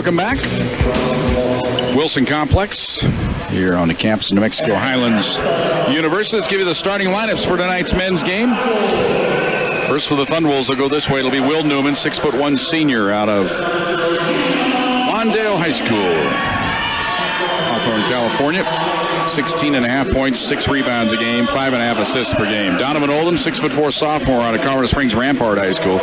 welcome back. Wilson Complex here on the campus of New Mexico Highlands University. Let's give you the starting lineups for tonight's men's game. First for the Thunderwolves, they'll go this way. It'll be Will Newman, 6'1" senior out of Mondale High School, Hawthorne, California. 16.5 points, 6 rebounds a game, 5.5 assists per game. Donovan Oldham, 6'4" sophomore out of Colorado Springs Rampart High School.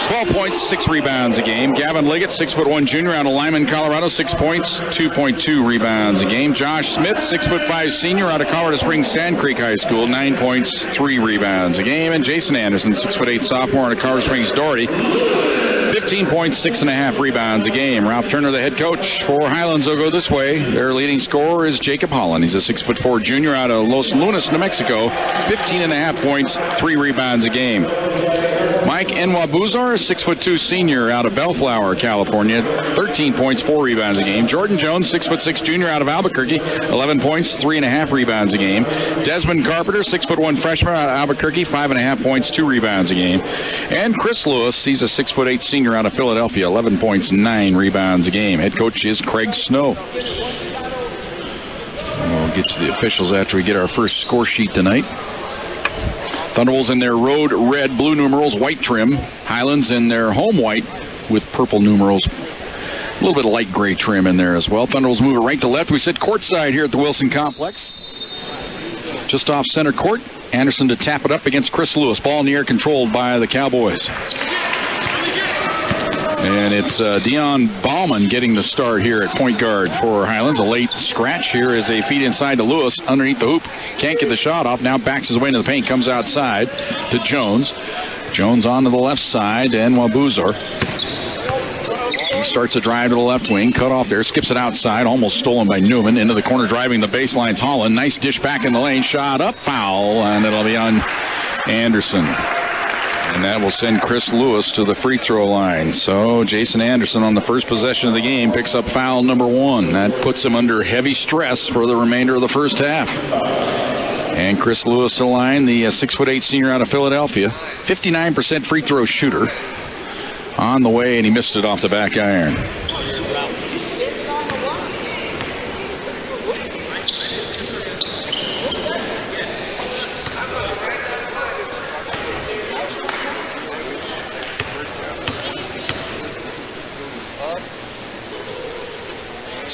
12 points, 6 rebounds a game. Gavin Liggett, 6'1" junior out of Lyman, Colorado, 6 points, 2.2 rebounds a game. Josh Smith, 6'5" senior out of Colorado Springs Sand Creek High School, 9 points, 3 rebounds a game. And Jason Anderson, 6'8" sophomore out of Colorado Springs Doherty, 15 points, 6.5 rebounds a game. Ralph Turner, the head coach for Highlands, will go this way. Their leading scorer is Jacob Holland. He's a 6'4" junior out of Los Lunas, New Mexico, 15.5 points, 3 rebounds a game. Mike Enwabuzar, 6'2" senior out of Bellflower, California, 13 points, 4 rebounds a game. Jordan Jones, 6'6" junior out of Albuquerque, 11 points, 3.5 rebounds a game. Desmond Carpenter, 6'1" freshman out of Albuquerque, 5.5 points, 2 rebounds a game. And Chris Lewis, he's a 6'8" senior out of Philadelphia, 11 points, 9 rebounds a game. Head coach is Craig Snow. We'll get to the officials after we get our first score sheet tonight. Thunderwolves in their road red, blue numerals, white trim. Highlands in their home white with purple numerals. A little bit of light gray trim in there as well. Thunderwolves move it right to left. We sit courtside here at the Wilson Complex. Just off center court. Anderson to tap it up against Chris Lewis. Ball in the air controlled by the Cowboys. And it's Dion Bauman getting the start here at point guard for Highlands. A late scratch here as they feed inside to Lewis underneath the hoop. Can't get the shot off. Now backs his way into the paint. Comes outside to Jones. Jones on to the left side to Enwabuzar. He starts a drive to the left wing. Cut off there. Skips it outside. Almost stolen by Newman. Into the corner driving the baseline's Holland. Nice dish back in the lane. Shot up. Foul. And it'll be on Anderson. And that will send Chris Lewis to the free throw line. So Jason Anderson on the first possession of the game picks up foul number 1. That puts him under heavy stress for the remainder of the first half. And Chris Lewis to line, the 6'8" senior out of Philadelphia. 59% free throw shooter. On the way, and he missed it off the back iron.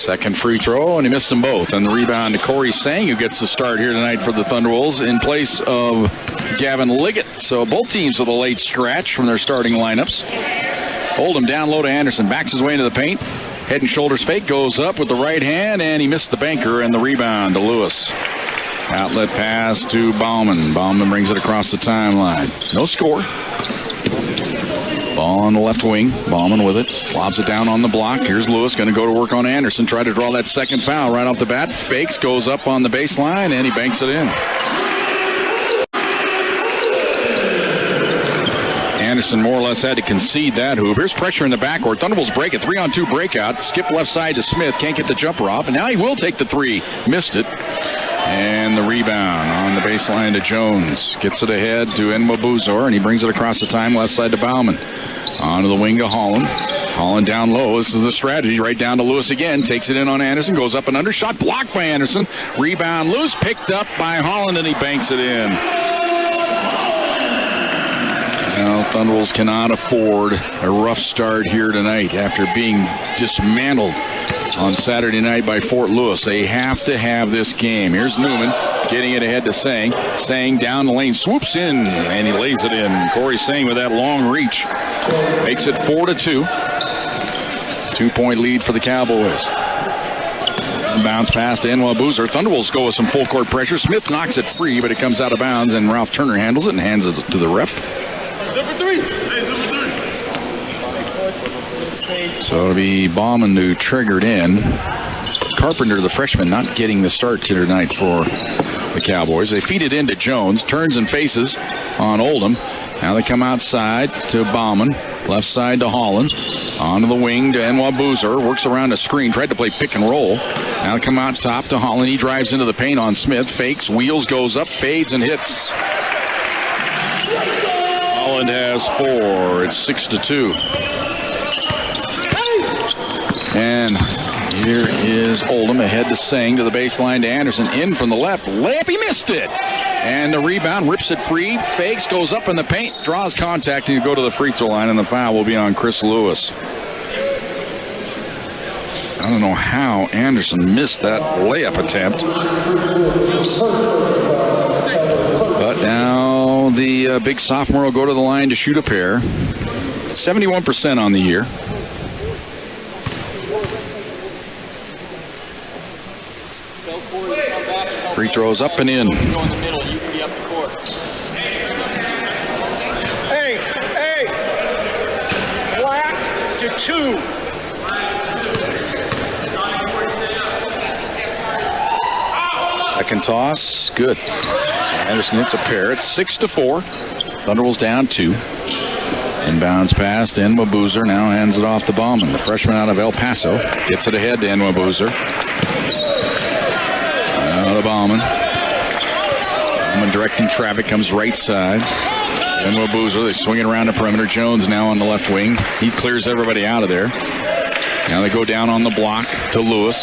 Second free throw, and he missed them both. And the rebound to Corey Sang, who gets the start here tonight for the Thunderwolves in place of Gavin Liggett. So both teams with a late scratch from their starting lineups. Oldham down low to Anderson. Backs his way into the paint. Head and shoulders fake. Goes up with the right hand, and he missed the banker, and the rebound to Lewis. Outlet pass to Bauman. Bauman brings it across the timeline. No score. Ball on the left wing. Bauman with it. Lobs it down on the block. Here's Lewis going to go to work on Anderson. Try to draw that second foul right off the bat. Fakes. Goes up on the baseline, and he banks it in. Anderson more or less had to concede that hoop. Here's pressure in the backcourt. Thunderbolts break it. 3-on-2 breakout. Skip left side to Smith. Can't get the jumper off. And now he will take the three. Missed it. And the rebound on the baseline to Jones. Gets it ahead to Enwabuzar, and he brings it across the time left side to Bauman. Onto the wing to Holland. Holland down low. This is the strategy. Right down to Lewis again. Takes it in on Anderson. Goes up and under. Shot blocked by Anderson. Rebound loose. Picked up by Holland, and he banks it in. Now, Thunderwolves cannot afford a rough start here tonight after being dismantled on Saturday night by Fort Lewis. They have to have this game. Here's Newman getting it ahead to Sang. Sang down the lane, swoops in, and he lays it in. Corey Sang with that long reach makes it 4-2. 2-point lead for the Cowboys. Bounce pass to Enwabuzar. Thunderwolves go with some full court pressure. Smith knocks it free, but it comes out of bounds, and Ralph Turner handles it and hands it to the ref. So it'll be Bauman who triggered in. Carpenter, the freshman, not getting the start tonight for the Cowboys. They feed it into Jones. Turns and faces on Oldham. Now they come outside to Bauman. Left side to Holland. Onto the wing to Enwabuzar. Works around the screen. Tried to play pick and roll. Now they come out top to Holland. He drives into the paint on Smith. Fakes. Wheels. Goes up. Fades and hits. Holland has 4. It's 6-2. And here is Oldham ahead to Singh to the baseline to Anderson. In from the left. Layup, he missed it. And the rebound, rips it free, fakes, goes up in the paint, draws contact, and you go to the free throw line, and the foul will be on Chris Lewis. I don't know how Anderson missed that layup attempt. But now the big sophomore will go to the line to shoot a pair. 71% on the year. Free throws up and in. Hey, black to 2. Second toss, good. Anderson hits a pair. It's 6-4. Thunderwolves down 2. Inbounds pass to Enwa Boozer. Now hands it off to Bauman. The freshman out of El Paso gets it ahead to Enwa Boozer. Now to Bauman. Bauman directing traffic, comes right side. Enwa Boozer, they swing it around the perimeter. Jones now on the left wing. He clears everybody out of there. Now they go down on the block to Lewis.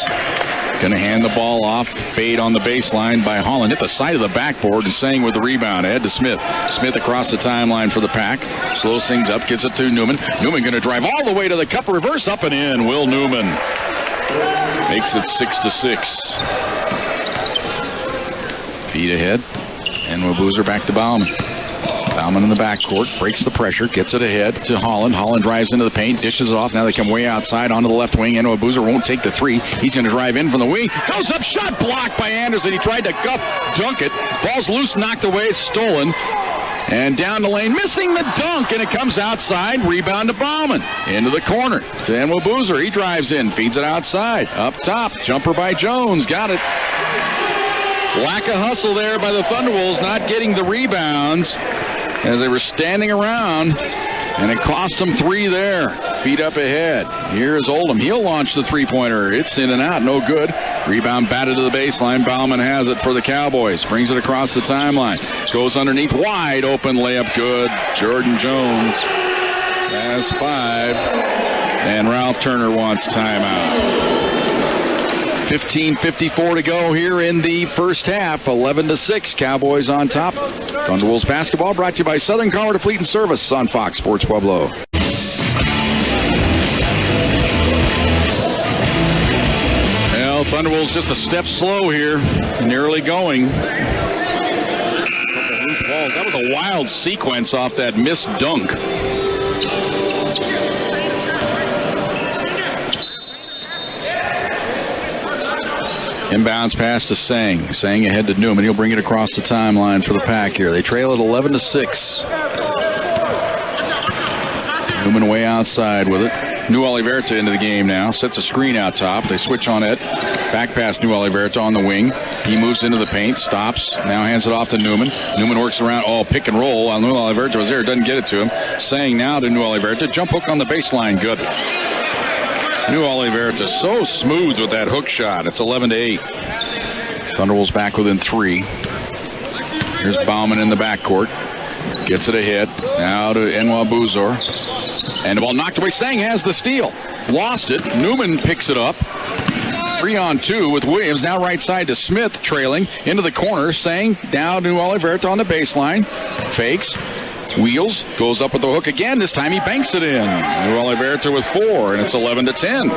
Going to hand the ball off. Fade on the baseline by Holland. Hit the side of the backboard and Singh with the rebound. Ahead to Smith. Smith across the timeline for the pack. Slows things up. Gets it to Newman. Newman going to drive all the way to the cup. Reverse up and in. Will Newman makes it 6-6. Feed ahead. And Boozer back to Bauman. Bauman in the backcourt, breaks the pressure, gets it ahead to Holland. Holland drives into the paint, dishes it off. Now they come way outside onto the left wing. Enwa Boozer won't take the three. He's going to drive in from the wing. Goes up, shot blocked by Anderson. He tried to dunk it. Ball's loose, knocked away, stolen. And down the lane, missing the dunk, and it comes outside. Rebound to Bauman. Into the corner to Enwa Boozer. He drives in, feeds it outside. Up top, jumper by Jones. Got it. Lack of hustle there by the Thunderwolves, not getting the rebounds as they were standing around, and it cost them 3 there. Feet up ahead. Here's Oldham. He'll launch the three-pointer. It's in and out. No good. Rebound batted to the baseline. Bauman has it for the Cowboys. Brings it across the timeline. Goes underneath. Wide open layup. Good. Jordan Jones has 5. And Ralph Turner wants timeout. 15:54 to go here in the first half. 11-6. Cowboys on top. Thunderwolves basketball brought to you by Southern Colorado Fleet and Service on Fox Sports Pueblo. Well, Thunderwolves just a step slow here in the early going. That was a wild sequence off that missed dunk. Inbounds pass to Singh. Singh ahead to Newman. He'll bring it across the timeline for the pack here. They trail at 11-6. Newman way outside with it. New Oliverta into the game now. Sets a screen out top. They switch on it. Back pass New Oliverta on the wing. He moves into the paint. Stops. Now hands it off to Newman. Newman works around. Oh, pick and roll. New Oliverta was there. Doesn't get it to him. Singh now to New Oliverta. Jump hook on the baseline. Good. New Oliverta so smooth with that hook shot. It's 11-8. Thunderwolves back within 3. Here's Bauman in the backcourt. Gets it ahead. Now to Enwa Boozer. And the ball knocked away. Singh has the steal. Lost it. Newman picks it up. 3-on-2 with Williams. Now right side to Smith trailing. Into the corner. Singh down to Oliverta on the baseline. Fakes. Wheels, goes up with the hook again. This time he banks it in. New Oliverta with 4, and it's 11-10.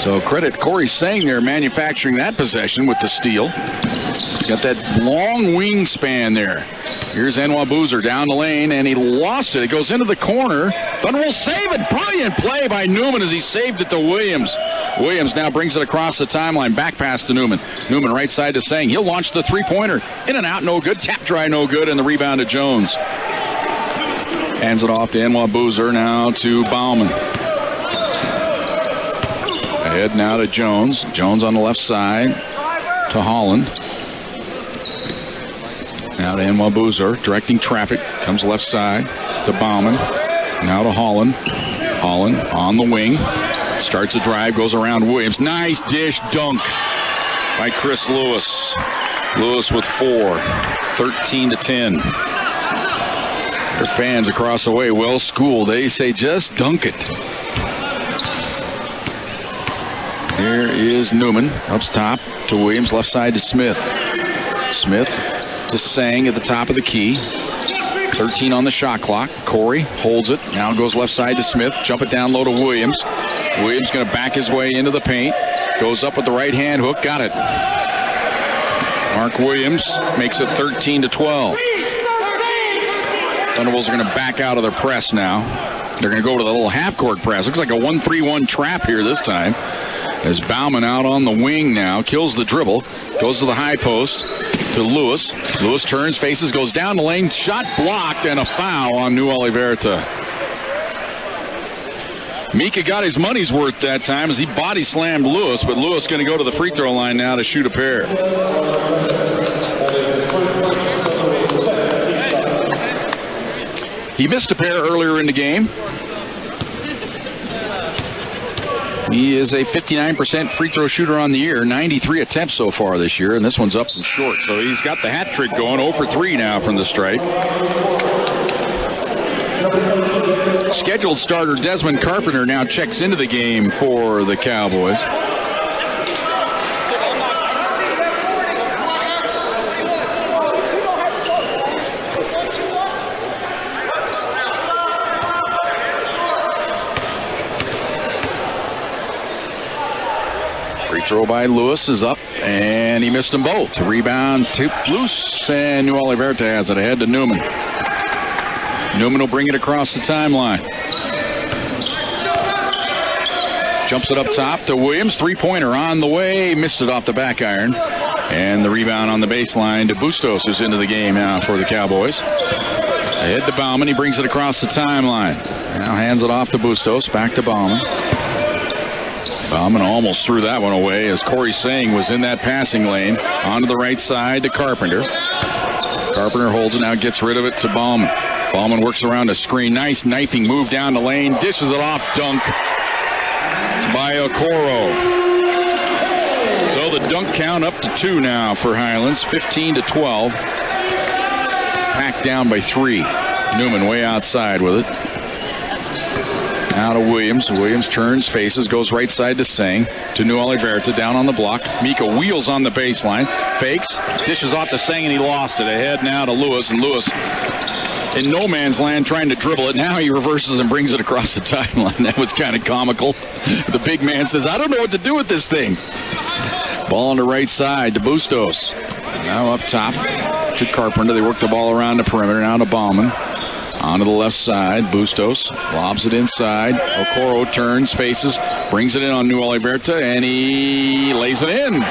So credit Corey Singh there manufacturing that possession with the steal. He's got that long wingspan there. Here's Enwa Boozer down the lane, and he lost it. It goes into the corner. Thunderwolves save it. Brilliant play by Newman as he saved it to Williams. Williams now brings it across the timeline. Back pass to Newman. Newman right side to Singh. He'll launch the three-pointer. In and out, no good. Tap dry, no good. And the rebound to Jones. Hands it off to Enwa Boozer. Now to Bauman. Ahead now to Jones. Jones on the left side to Holland. Now to Enwa Boozer. Directing traffic. Comes left side to Bauman. Now to Holland. Holland on the wing. Starts a drive, goes around Williams. Nice dish dunk by Chris Lewis. Lewis with 4, 13-10. Their fans across the way, well schooled. They say just dunk it. Here is Newman. Up top to Williams. Left side to Smith. Smith to Sang at the top of the key. 13 on the shot clock. Corey holds it. Now goes left side to Smith. Jump it down low to Williams. Williams going to back his way into the paint. Goes up with the right hand hook. Got it. Mark Williams makes it 13-12. Thunderbolts are going to back out of their press now. They're going to go to the little half-court press. Looks like a 1-3-1 trap here this time. As Bauman out on the wing now. Kills the dribble. Goes to the high post to Lewis. Lewis turns, faces, goes down the lane. Shot blocked and a foul on New Oliverta. Mika got his money's worth that time as he body slammed Lewis, but Lewis going to go to the free throw line now to shoot a pair. He missed a pair earlier in the game. He is a 59% free throw shooter on the year, 93 attempts so far this year, and this one's up and short. So he's got the hat trick going, 0 for 3 now from the stripe. Scheduled starter Desmond Carpenter now checks into the game for the Cowboys. Free throw by Lewis is up, and he missed them both. Rebound to loose, and New Oliverta has it ahead to Newman. Newman will bring it across the timeline. Jumps it up top to Williams. Three-pointer on the way. Missed it off the back iron. And the rebound on the baseline to Bustos, who's into the game now for the Cowboys. Ahead to Bauman. He brings it across the timeline. Now hands it off to Bustos. Back to Bauman. Bauman almost threw that one away as Corey Sang was in that passing lane. Onto the right side to Carpenter. Carpenter holds it, now gets rid of it to Bauman. Bauman works around a screen. Nice knifing move down the lane. Dishes it off. Dunk by Okoro. So the dunk count up to 2 now for Highlands. 15-12. Packed down by 3. Newman way outside with it. Now to Williams. Williams turns, faces, goes right side to Sang. To New Oliverta, down on the block. Mika wheels on the baseline. Fakes. Dishes off to Sang, and he lost it. Ahead now to Lewis, and Lewis in no man's land trying to dribble it. Now he reverses and brings it across the timeline. That was kind of comical. The big man says, I don't know what to do with this thing. Ball on the right side to Bustos. Now up top to Carpenter. They work the ball around the perimeter. Now to Bauman. Onto the left side. Bustos lobs it inside. Okoro turns, faces, brings it in on New Oliverta, and he lays it in.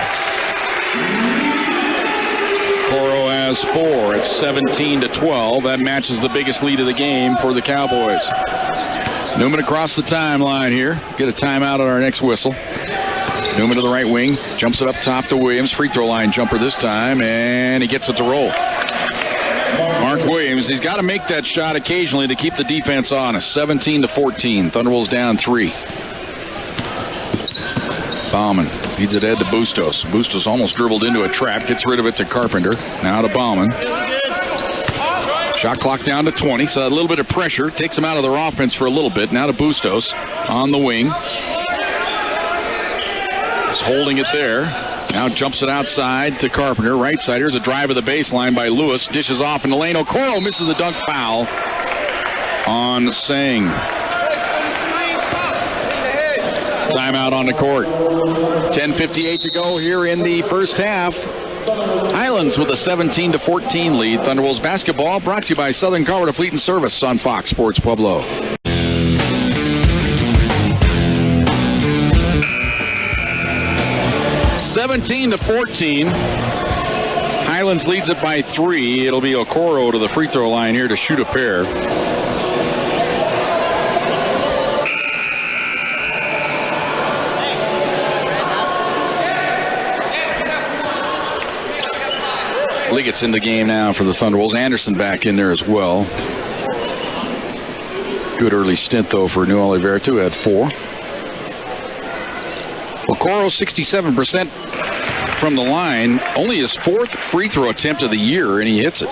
Okoro has 4. It's 17-12. That matches the biggest lead of the game for the Cowboys. Newman across the timeline here. Get a timeout on our next whistle. Newman to the right wing. Jumps it up top to Williams. Free throw line jumper this time, and he gets it to roll. Mark Williams, he's got to make that shot occasionally to keep the defense honest. 17-14. Thunderbolts down 3. Bauman feeds it ahead to Bustos. Bustos almost dribbled into a trap. Gets rid of it to Carpenter. Now to Bauman. Shot clock down to 20, so a little bit of pressure takes them out of their offense for a little bit. Now to Bustos on the wing. Just holding it there. Now jumps it outside to Carpenter. Right side. Here's a drive of the baseline by Lewis. Dishes off in the lane. Okoro misses the dunk foul on Sang. Timeout on the court. 10:58 to go here in the first half. Highlands with a 17-14 lead. Thunderbolts basketball brought to you by Southern Colorado Fleet and Service on Fox Sports Pueblo. 17-14. Highlands leads it by 3. It'll be Okoro to the free throw line here to shoot a pair. Liggett's in the game now for the Thunderbolts. Anderson back in there as well. Good early stint, though, for New Oliverta, who had 4. Okoro, 67% from the line. Only his 4th free throw attempt of the year, and he hits it.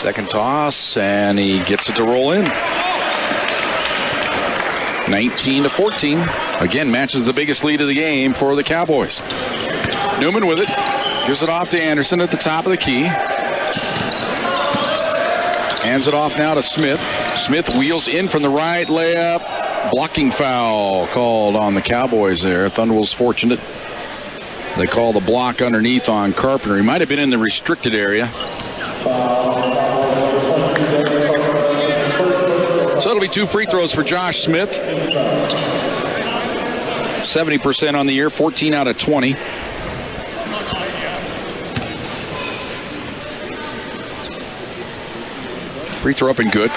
Second toss, and he gets it to roll in. 19-14. Again, matches the biggest lead of the game for the Cowboys. Newman with it. Gives it off to Anderson at the top of the key. Hands it off now to Smith. Smith wheels in from the right, layup. Blocking foul called on the Cowboys there. Thunderbolts fortunate. They call the block underneath on Carpenter. He might have been in the restricted area. So it'll be 2 free throws for Josh Smith. 70% on the year, 14 out of 20. Free throw up and good.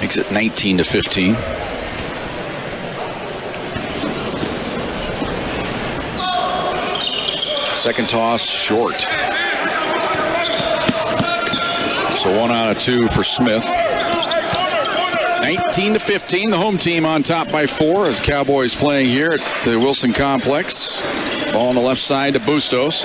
Makes it 19-15. Second toss, short. So 1 out of 2 for Smith. 19-15, the home team on top by 4 as Cowboys playing here at the Wilson Complex. Ball on the left side to Bustos.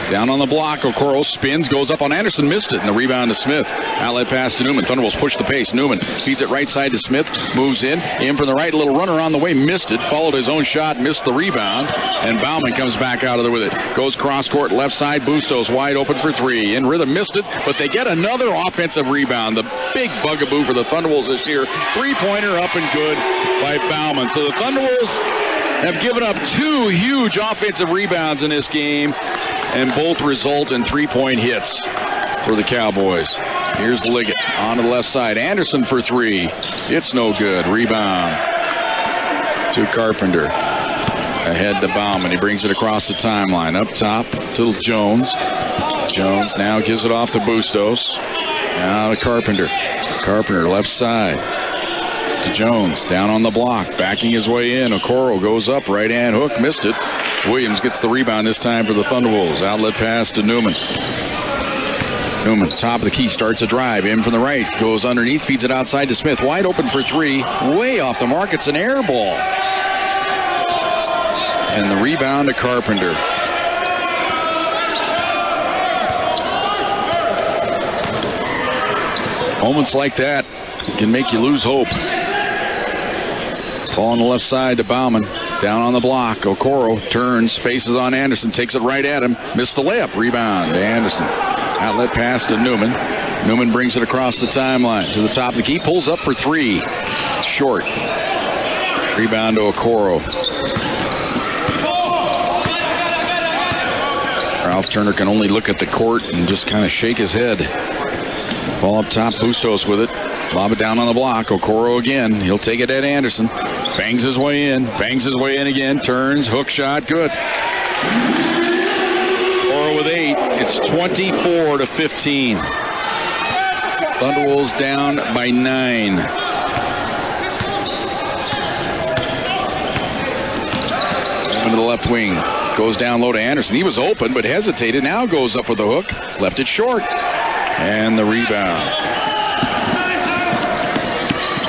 Down on the block, Okoro spins, goes up on Anderson, missed it, and the rebound to Smith. Outlet pass to Newman. Thunderbolts push the pace. Newman feeds it right side to Smith, moves in from the right, little runner on the way, missed it, followed his own shot, missed the rebound, and Bauman comes back out of there with it. Goes cross court, left side, Bustos wide open for 3. In rhythm, missed it, but they get another offensive rebound. The big bugaboo for the Thunderbolts this year. 3-pointer up and good by Bauman. So the Thunderbolts have given up 2 huge offensive rebounds in this game, and both result in 3-point hits for the Cowboys. Here's Liggett on to the left side. Anderson for 3. It's no good. Rebound to Carpenter. Ahead to Bauman. He brings it across the timeline. Up top to Jones. Jones now gives it off to Bustos. Now to Carpenter. Carpenter left side to Jones. Down on the block. Backing his way in. Okoro goes up. Right hand hook. Missed it. Williams gets the rebound this time for the Thunderwolves. Outlet pass to Newman. Newman, top of the key, starts a drive. In from the right. Goes underneath. Feeds it outside to Smith. Wide open for 3. Way off the mark. It's an air ball. And the rebound to Carpenter. Moments like that can make you lose hope. Ball on the left side to Bauman. Down on the block. Okoro turns, faces on Anderson, takes it right at him. Missed the layup. Rebound to Anderson. Outlet pass to Newman. Newman brings it across the timeline to the top of the key. Pulls up for 3. Short. Rebound to Okoro. Ralph Turner can only look at the court and just kind of shake his head. Ball up top. Bustos with it. Lob it down on the block. Okoro again. He'll take it at Anderson. Bangs his way in. Bangs his way in again. Turns. Hook shot. Good. Okoro with 8. It's 24-15. Thunderwolves down by 9. Into the left wing. Goes down low to Anderson. He was open but hesitated. Now goes up with the hook. Left it short. And the rebound.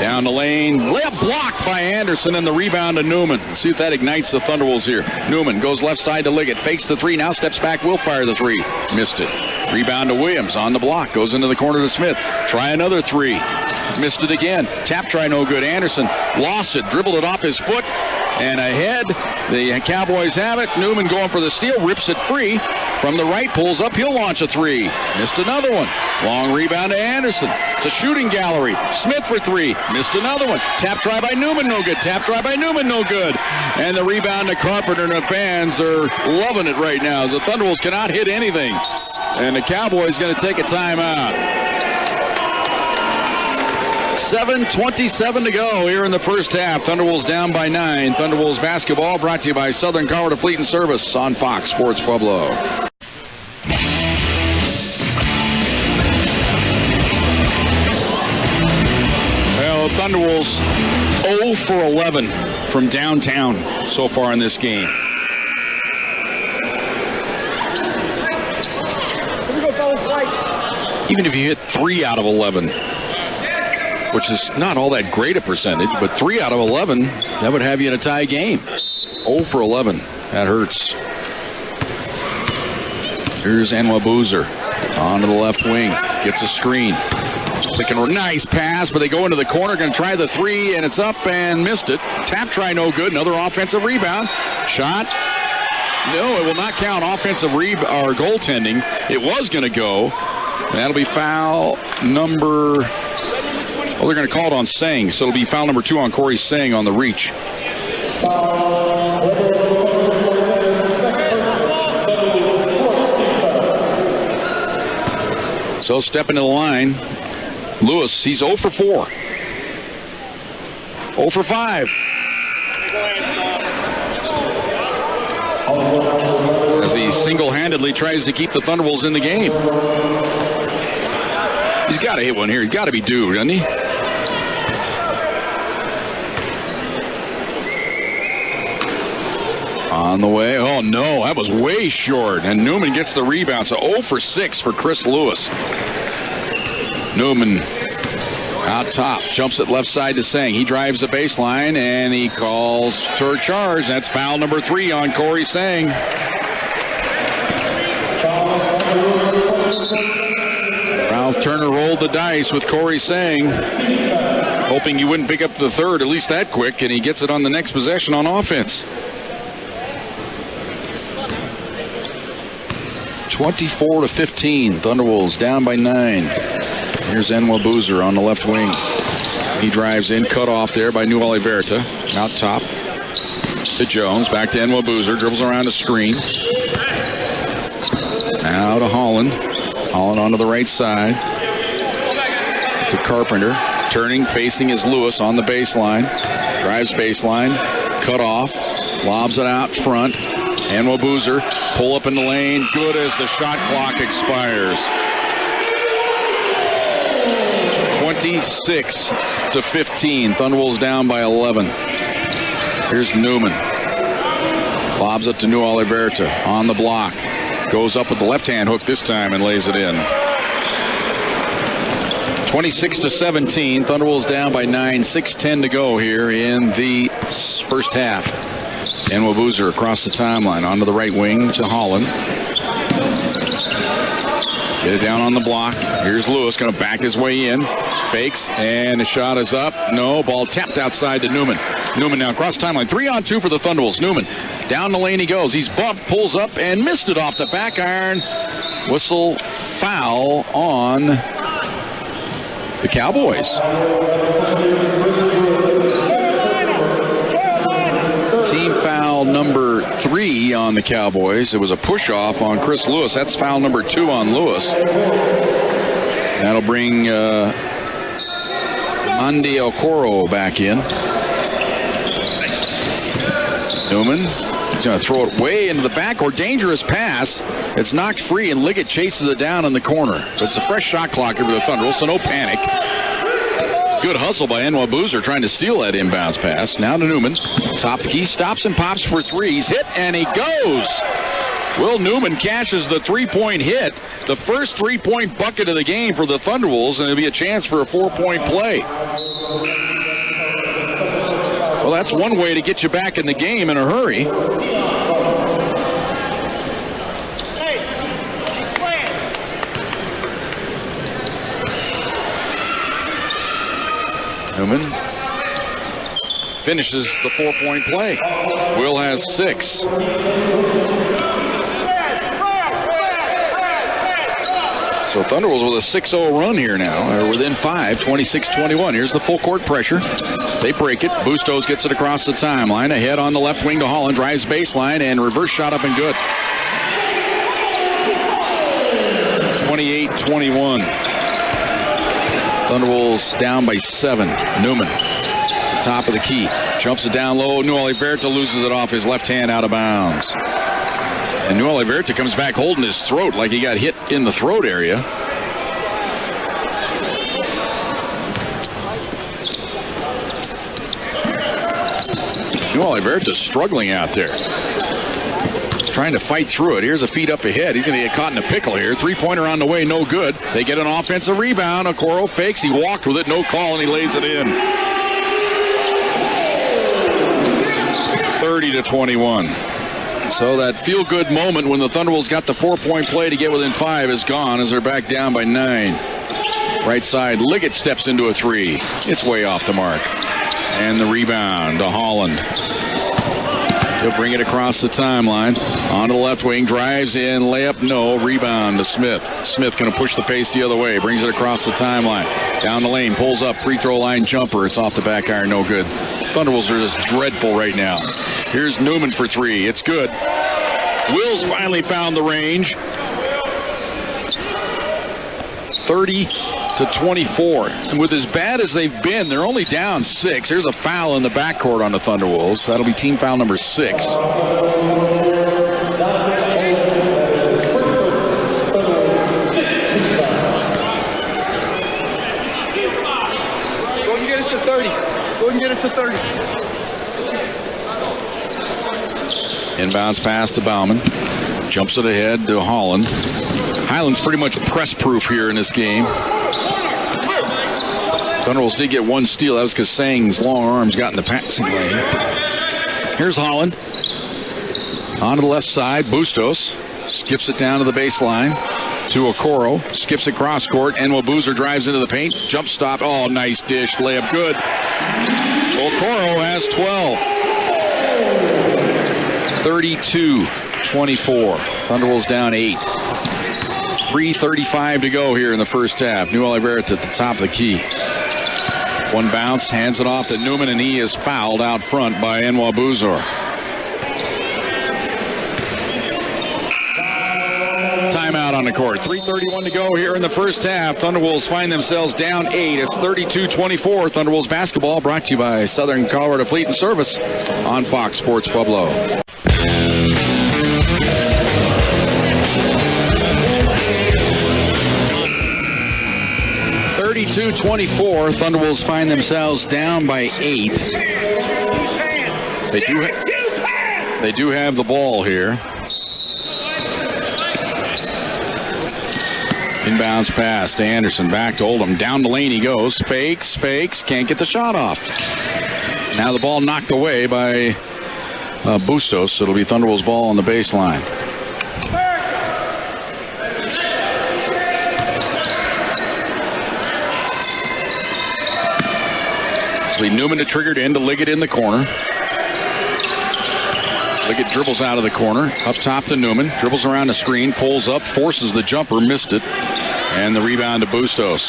Down the lane. Layup blocked by Anderson, and the rebound to Newman. See if that ignites the Thunderwolves here. Newman goes left side to Liggett. Fakes the 3. Now steps back. Will fire the 3. Missed it. Rebound to Williams on the block. Goes into the corner to Smith. Try another 3. Missed it again. Tap try no good. Anderson lost it. Dribbled it off his foot. And ahead, the Cowboys have it. Newman going for the steal, rips it free. From the right, pulls up, he'll launch a 3. Missed another one. Long rebound to Anderson. It's a shooting gallery. Smith for 3. Missed another one. Tap try by Newman, no good. Tap try by Newman, no good. And the rebound to Carpenter, and the fans are loving it right now as the Thunderwolves cannot hit anything. And the Cowboys going to take a timeout. 7:27 to go here in the first half. Thunderwolves down by 9. Thunderwolves basketball brought to you by Southern Colorado Fleet and Service on Fox Sports Pueblo. Well, Thunderwolves 0 for 11 from downtown so far in this game. Even if you hit 3 out of 11, which is not all that great a percentage, but 3 out of 11, that would have you in a tie game. 0 for 11. That hurts. Here's Enwa Boozer onto the left wing. Gets a screen. Nice pass, but they go into the corner. Going to try the three, and it's up and missed it. Tap try no good. Another offensive rebound. Shot. No, it will not count offensive or goaltending. It was going to go. That'll be foul number... Well, they're going to call it on Sang, so it'll be foul number 2 on Corey Sang on the reach. So stepping to the line, Lewis, he's 0 for 4. 0 for 5. As he single-handedly tries to keep the Thunderbolts in the game. He's got to hit one here. He's got to be due, doesn't he? On the way. Oh, no. That was way short. And Newman gets the rebound. So 0 for 6 for Chris Lewis. Newman out top. Jumps it left side to Sang. He drives the baseline, and he calls for charge. That's foul number 3 on Corey Sang. Ralph Turner rolled the dice with Corey Sang, hoping he wouldn't pick up the third at least that quick, and he gets it on the next possession on offense. 24-15. Thunderwolves down by 9. Here's Enwa Boozer on the left wing. He drives in, cut off there by New Oliverta. Out top to Jones. Back to Enwa Boozer. Dribbles around a screen. Now to Holland. Holland onto the right side. To Carpenter. Turning, facing is Lewis on the baseline. Drives baseline. Cut off. Lobs it out front. Enwa Boozer. Pull up in the lane. Good as the shot clock expires. 26-15. Thunderwolves down by 11. Here's Newman. Lobs it to New Oliverta on the block. Goes up with the left-hand hook this time and lays it in. 26-17. Thunderwolves down by 9. 6:10 to go here in the first half. Enwa Boozer across the timeline onto the right wing to Holland. Get it down on the block. Here's Lewis going to back his way in. Fakes, and the shot is up. No, ball tapped outside to Newman. Newman now across the timeline. 3-on-2 for the Thunderwolves. Newman down the lane he goes. He's bumped, pulls up, and missed it off the back iron. Whistle foul on the Cowboys. Team foul number 3 on the Cowboys. It was a push-off on Chris Lewis. That's foul number 2 on Lewis. That'll bring Andy Okoro back in. Newman is going to throw it way into the backcourt. Dangerous pass. It's knocked free, and Liggett chases it down in the corner. But it's a fresh shot clock over the Thunderbolts, so no panic. Good hustle by Enwa Boozer trying to steal that inbounds pass. Now to Newman. Top the key, stops and pops for 3. He's hit, and he goes. Will Newman cashes the 3-point hit. The first 3-point bucket of the game for the Thunderwolves, and it'll be a chance for a 4-point play. Well, that's one way to get you back in the game in a hurry. Newman finishes the 4-point play. Will has 6. So Thunderwolves with a 6-0 run here now. They're within 5, 26-21. Here's the full court pressure. They break it. Bustos gets it across the timeline. Ahead on the left wing to Holland. Drives baseline and reverse shot up and good. 28-21. Thunderwolves down by 7. Newman, top of the key. Jumps it down low. New Oliverta loses it off his left hand out of bounds. And New Oliverta comes back holding his throat like he got hit in the throat area. New Oliverta's struggling out there. Trying to fight through it. Here's a feed up ahead. He's going to get caught in a pickle here. 3-pointer on the way, no good. They get an offensive rebound. Okoro fakes. He walked with it, no call, and he lays it in. 30-21. So that feel-good moment when the Thunderwolves got the 4-point play to get within 5 is gone as they're back down by 9. Right side, Liggett steps into a 3. It's way off the mark. And the rebound to Holland. He'll bring it across the timeline. Onto the left wing, drives in, layup, no. Rebound to Smith. Smith going to push the pace the other way. Brings it across the timeline. Down the lane, pulls up, free throw line jumper. It's off the back iron, no good. Thunderwolves are just dreadful right now. Here's Newman for 3. It's good. Wills finally found the range. 30-24. And with as bad as they've been, they're only down 6. Here's a foul in the backcourt on the Thunderwolves. That'll be team foul number 6. Go and get us to 30. Go and get us to 30. Inbounds pass to Bauman. Jumps it ahead to Holland. Highlands pretty much press-proof here in this game. Thunderwolves did get one steal. That was because Sang's long arms got in the passing lane. Here's Holland. On to the left side, Bustos. Skips it down to the baseline. To Okoro. Skips it cross court. Nwabuzor drives into the paint. Jump stop. Oh, nice dish. Layup good. Okoro has 12. 32-24. Thunderwolves down 8. 3:35 to go here in the first half. New Oliveira at the top of the key. One bounce, hands it off to Newman, and he is fouled out front by Nwabuzor. Timeout on the court. 3:31 to go here in the first half. Thunderwolves find themselves down 8. It's 32-24. Thunderwolves basketball brought to you by Southern Colorado Fleet and Service on Fox Sports Pueblo. 32-24. Thunderwolves find themselves down by 8. They do have the ball here. Inbounds pass to Anderson. Back to Oldham. Down the lane he goes. Fakes. Can't get the shot off. Now the ball knocked away by Bustos. It'll be Thunderwolves ball on the baseline. Newman to trigger to end to Liggett in the corner. Liggett dribbles out of the corner. Up top to Newman. Dribbles around the screen. Pulls up. Forces the jumper. Missed it. And the rebound to Bustos.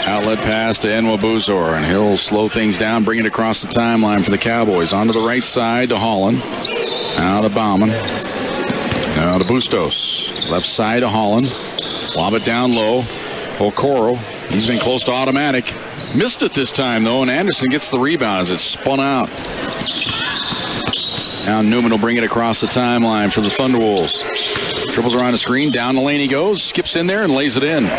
Outlet pass to Nwabuzor. And he'll slow things down. Bring it across the timeline for the Cowboys. Onto the right side to Holland. Now to Bauman. Now to Bustos. Left side to Holland. Lob it down low. Okoro. He's been close to automatic. Missed it this time, though, and Anderson gets the rebound as it spun out. Now Newman will bring it across the timeline for the Thunderwolves. Dribbles around the screen. Down the lane he goes. Skips in there and lays it in.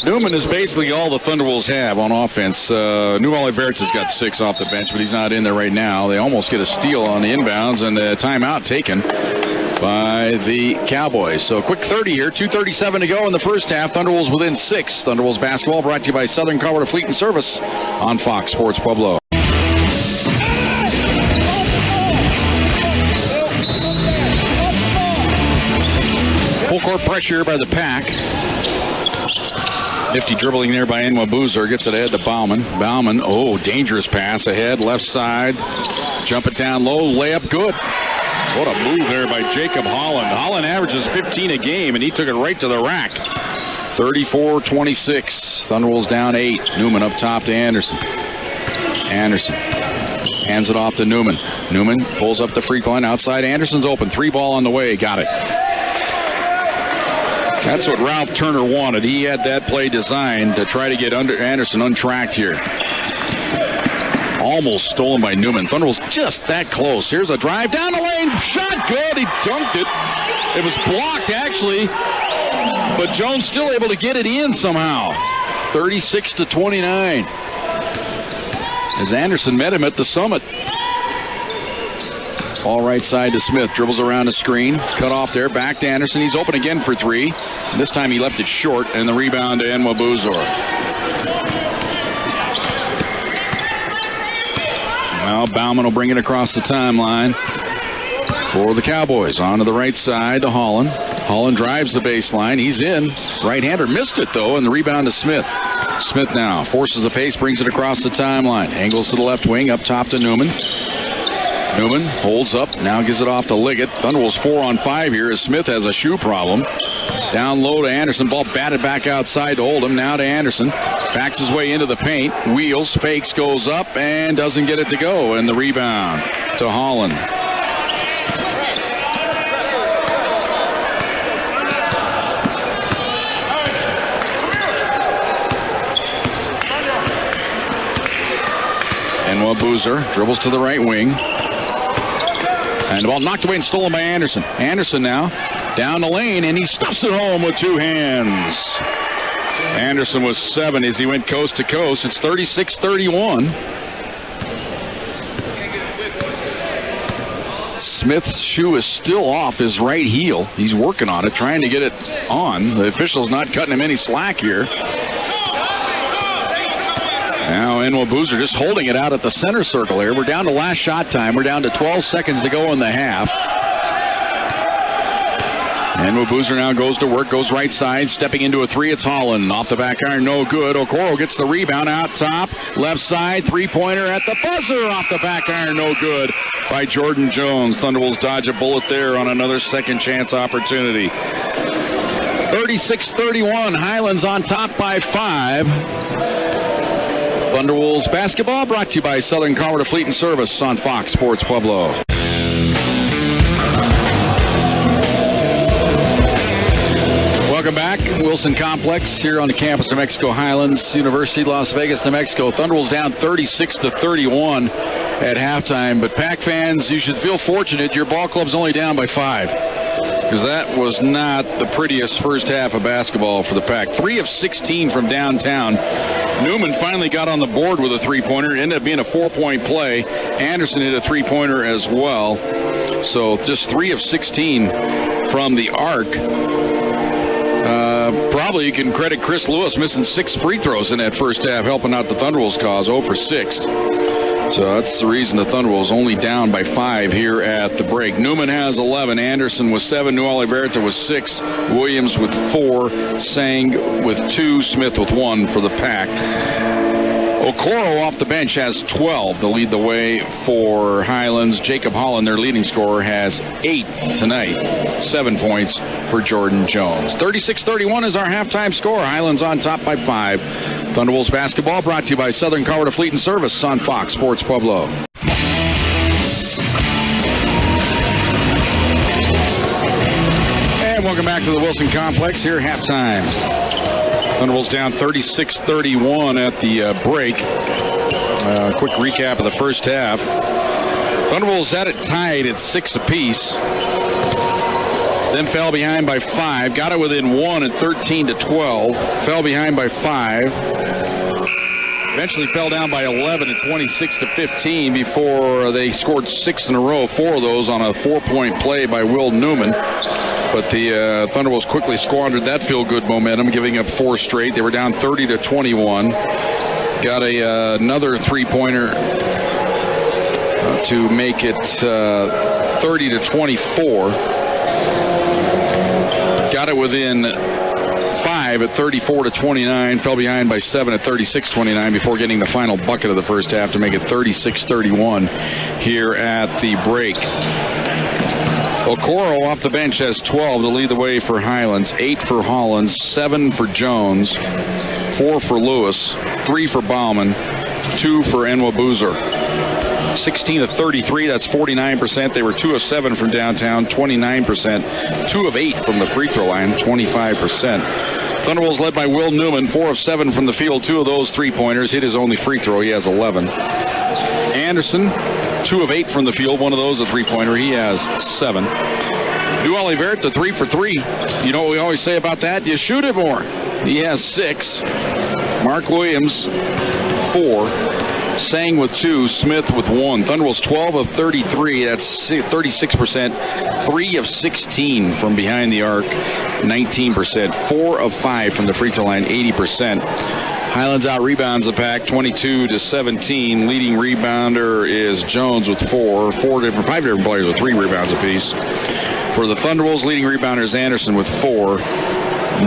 Newman is basically all the Thunderwolves have on offense. New Oliveira has got 6 off the bench, but he's not in there right now. They almost get a steal on the inbounds, and the timeout taken by the Cowboys. So a quick 30 here. 2:37 to go in the first half. Thunderwolves within 6. Thunderwolves basketball brought to you by Southern Colorado Fleet and Service on Fox Sports Pueblo. Full court pressure by the Pack. Nifty dribbling there by Nwabuzor. Gets it ahead to Bauman. Bauman, dangerous pass ahead. Left side. Jump it down low. Layup good. What a move there by Jacob Holland. Holland averages 15 a game, and he took it right to the rack. 34-26. Thunderwolves down 8. Newman up top to Anderson. Anderson hands it off to Newman. Newman pulls up the free throw line outside. Anderson's open. 3 ball on the way. Got it. That's what Ralph Turner wanted. He had that play designed to try to get Anderson untracked here. Almost stolen by Newman. Thunderwolves just that close. Here's a drive down the lane. Shot good. He dunked it. It was blocked, actually. But Jones still able to get it in somehow. 36-29. As Anderson met him at the summit. All right side to Smith. Dribbles around the screen. Cut off there. Back to Anderson. He's open again for 3. This time he left it short. And the rebound to Nwabuzor. Now Bauman will bring it across the timeline for the Cowboys. On to the right side to Holland. Holland drives the baseline. He's in. Right-hander missed it, though, and the rebound to Smith. Smith now forces the pace, brings it across the timeline. Angles to the left wing, up top to Newman. Newman holds up, now gives it off to Liggett. Thunderbolts 4 on 5 here as Smith has a shoe problem. Down low to Anderson. Ball batted back outside to Oldham. Now to Anderson. Backs his way into the paint. Wheels, fakes, goes up, and doesn't get it to go. And the rebound to Holland. Enwa Boozer dribbles to the right wing. And the ball knocked away and stolen by Anderson. Anderson now down the lane, and he stuffs it home with 2 hands. Anderson was 7 as he went coast to coast. It's 36-31. Smith's shoe is still off his right heel. He's working on it, trying to get it on. The official's not cutting him any slack here. Now Enwa Boozer just holding it out at the center circle here. We're down to last shot time. We're down to 12 seconds to go in the half. Enwa Boozer now goes to work, goes right side, stepping into a 3. It's Holland. Off the back iron, no good. Okoro gets the rebound out top. Left side, 3-pointer at the buzzer. Off the back iron, no good by Jordan Jones. Thunderbolts dodge a bullet there on another second chance opportunity. 36-31. Highlands on top by 5. Thunderwolves basketball brought to you by Southern Colorado Fleet and Service on Fox Sports Pueblo. Welcome back. Wilson Complex here on the campus of Mexico Highlands University, Las Vegas, New Mexico. Thunderwolves down 36-31 at halftime. But Pack fans, you should feel fortunate. Your ball club's only down by 5. Because that was not the prettiest first half of basketball for the Pack. 3 of 16 from downtown. Newman finally got on the board with a 3-pointer. It ended up being a 4-point play. Anderson hit a 3-pointer as well. So just 3 of 16 from the arc. Probably you can credit Chris Lewis missing 6 free throws in that first half, helping out the Thunderwolves cause 0 for 6. So that's the reason the Thunderwolves only down by 5 here at the break. Newman has 11. Anderson with 7. New Oliverta with 6. Williams with 4. Sang with 2. Smith with 1 for the Pack. Okoro off the bench has 12 to lead the way for Highlands. Jacob Holland, their leading scorer, has 8 tonight. 7 points for Jordan Jones. 36-31 is our halftime score. Highlands on top by 5. Thunderwolves basketball brought to you by Southern Colorado Fleet and Service on Fox Sports Pueblo. And welcome back to the Wilson Complex here at halftime. Thunderwolves down 36-31 at the break. Quick recap of the first half. Thunderwolves had it tied at 6 apiece. Then fell behind by 5. Got it within 1 at 13-12. Fell behind by 5. Eventually fell down by 11 at 26-15 before they scored 6 in a row. 4 of those on a 4-point play by Will Newman. But the Thunderbolts quickly squandered that feel-good momentum, giving up 4 straight. They were down 30-21. Got another 3-pointer to make it 30-24. Got it within 5 at 34-29. Fell behind by 7 at 36-29 before getting the final bucket of the first half to make it 36-31 here at the break. Okoro off the bench has 12 to lead the way for Highlands. 8 for Hollands, 7 for Jones, 4 for Lewis, 3 for Bauman, 2 for Enwa Boozer. 16 of 33, that's 49%. They were 2 of 7 from downtown, 29%. 2 of 8 from the free throw line, 25%. Thunderbolts led by Will Newman, 4 of 7 from the field. 2 of those 3-pointers. Hit his only free throw. He has 11. Anderson, 2 of 8 from the field. 1 of those a 3-pointer. He has 7. New Oliverta, 3 for 3. You know what we always say about that? You shoot it more. He has 6. Mark Williams, 4. Sang with 2, Smith with 1. Thunderbolts 12 of 33, that's 36%. 3 of 16 from behind the arc, 19%. 4 of 5 from the free throw line, 80%. Highlands out rebounds the pack 22-17. Leading rebounder is Jones with 5 different players with 3 rebounds apiece. For the Thunderwolves, leading rebounder is Anderson with 4.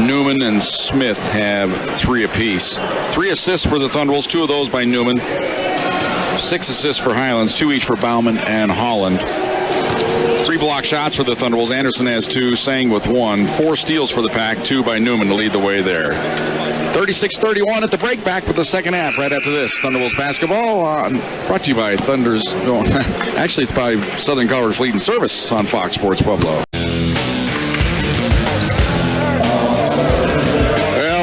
Newman and Smith have 3 apiece. 3 assists for the Thunderwolves, 2 of those by Newman. 6 assists for Highlands, 2 each for Bauman and Holland. 3 block shots for the Thunderwolves. Anderson has 2, Sang with 1. 4 steals for the pack, 2 by Newman to lead the way there. 36-31 at the break. Back with the second half right after this. Thunderwolves basketball brought to you by Thunders. Actually, it's by Southern Colorado Fleet and Service on Fox Sports Pueblo.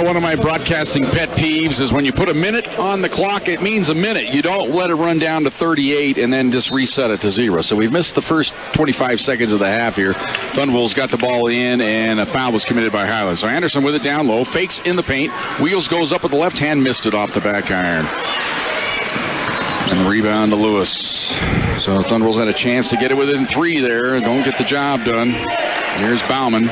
One of my broadcasting pet peeves is when you put a minute on the clock, it means a minute. You don't let it run down to 38 and then just reset it to 0. So we've missed the first 25 seconds of the half here. Thunderwolves got the ball in, and a foul was committed by Highlands. So Anderson with it down low, fakes in the paint. Wheels goes up with the left hand, missed it off the back iron. And rebound to Lewis. So Thunderwolves had a chance to get it within 3 there. Don't get the job done. Here's Bauman.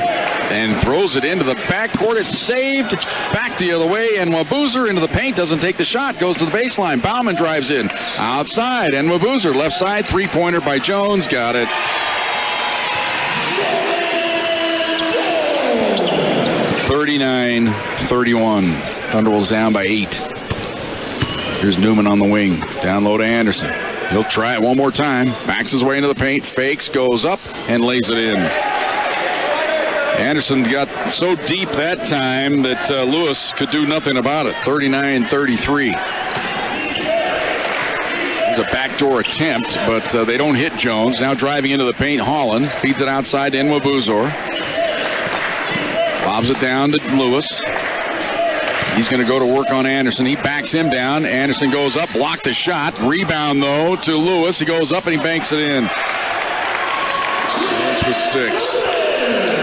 And throws it into the backcourt. It's saved. Back the other way. And Wabuzer into the paint. Doesn't take the shot. Goes to the baseline. Bauman drives in. Outside. And Wabuzer left side. 3-pointer by Jones. Got it. (39-31). Thunderwolves down by 8. Here's Newman on the wing. Down low to Anderson. He'll try it one more time. Backs his way into the paint. Fakes. Goes up. And lays it in. Anderson got so deep that time that Lewis could do nothing about it. 39-33. It was a backdoor attempt, but they don't hit Jones. Now driving into the paint, Holland feeds it outside to Nwabuzor. Lobs it down to Lewis. He's going to go to work on Anderson. He backs him down. Anderson goes up, blocked the shot. Rebound, though, to Lewis. He goes up and he banks it in. Lewis with 6.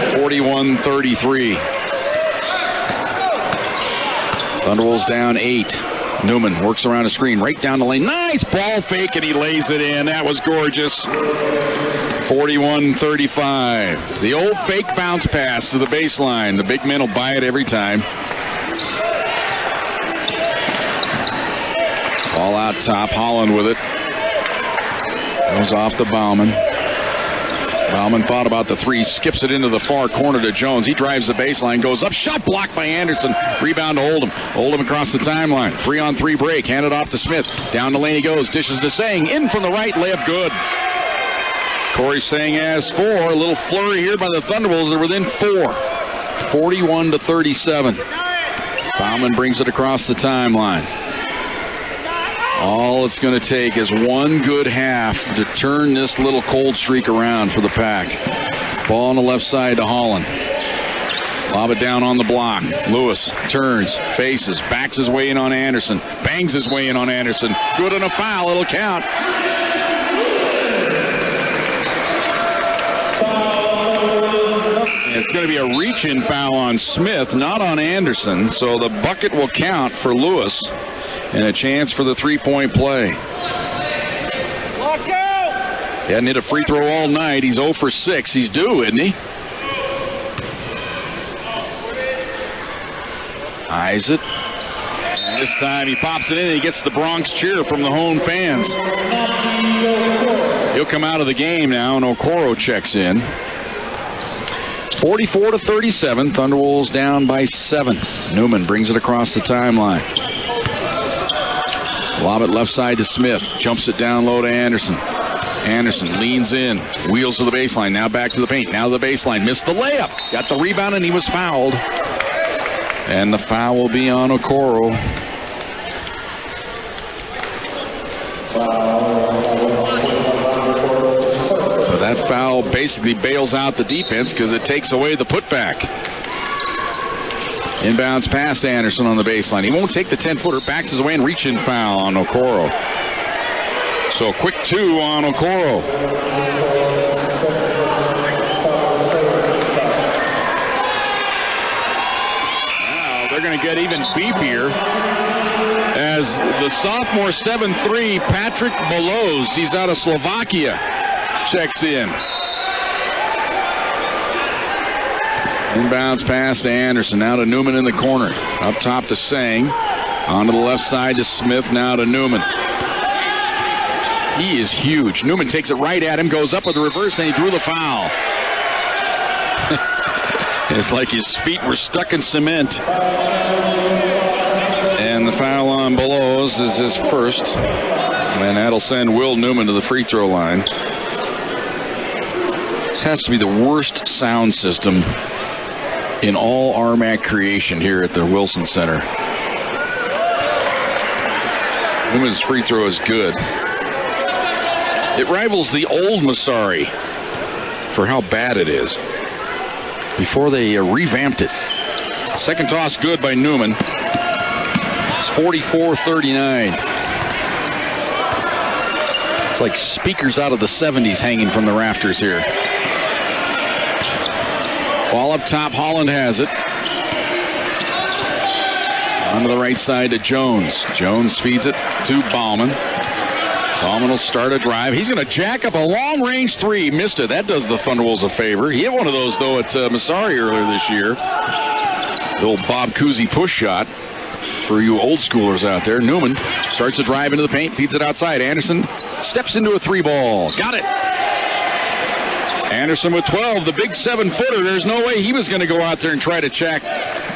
41-33. Thunderwolves down 8. Newman works around a screen right down the lane. Nice ball fake, and he lays it in. That was gorgeous. 41-35. The old fake bounce pass to the baseline. The big men will buy it every time. Ball out top. Holland with it. Goes off to Bauman. Bauman thought about the 3, skips it into the far corner to Jones. He drives the baseline, goes up, shot blocked by Anderson. Rebound to Oldham. Oldham across the timeline. 3-on-3 break, handed off to Smith. Down the lane he goes, dishes to Sang. In from the right, layup good. Corey Sang has 4. A little flurry here by the Thunderwolves. They're within 4. 41-37. Bauman brings it across the timeline. All it's going to take is one good half to turn this little cold streak around for the pack. Ball on the left side to Holland. Lob it down on the block. Lewis turns, faces, backs his way in on Anderson. Bangs his way in on Anderson. Good on a foul. It'll count. It's going to be a reach-in foul on Smith, not on Anderson. So the bucket will count for Lewis. And a chance for the 3-point play. Lock out! He hadn't hit a free throw all night. He's 0 for 6. He's due, isn't he? Eyes it. And this time he pops it in and he gets the Bronx cheer from the home fans. He'll come out of the game now, and Okoro checks in. 44-37. Thunderwolves down by 7. Newman brings it across the timeline. Lob it left side to Smith. Jumps it down low to Anderson. Anderson leans in. Wheels to the baseline. Now back to the paint. Now to the baseline. Missed the layup. Got the rebound and he was fouled. And the foul will be on Okoro. But that foul basically bails out the defense because it takes away the putback. Inbounds past Anderson on the baseline. He won't take the 10-footer. Backs his way and reach-in foul on Okoro. So quick 2 on Okoro. Now they're going to get even beefier as the sophomore 7'3" Patrick Belows, he's out of Slovakia, checks in. Inbounds pass to Anderson. Now to Newman in the corner. Up top to Sang. Onto the left side to Smith, now to Newman. He is huge. Newman takes it right at him, goes up with the reverse, and he drew the foul. It's like his feet were stuck in cement. And the foul on Belows is his first. And that'll send Will Newman to the free throw line. This has to be the worst sound system in all RMAC creation here at the Wilson Center. Newman's free throw is good. It rivals the old Masari for how bad it is. Before they revamped it. Second toss good by Newman. It's 44-39. It's like speakers out of the 70s hanging from the rafters here. Ball up top, Holland has it. Onto the right side to Jones. Jones feeds it to Bauman. Bauman will start a drive. He's going to jack up a long-range three. Missed it. That does the Thunderwolves a favor. He hit one of those, though, at Masari earlier this year. The old Bob Cousy push shot for you old schoolers out there. Newman starts to drive into the paint, feeds it outside. Anderson steps into a three ball. Got it. Anderson with 12, the big 7-footer. There's no way he was going to go out there and try to check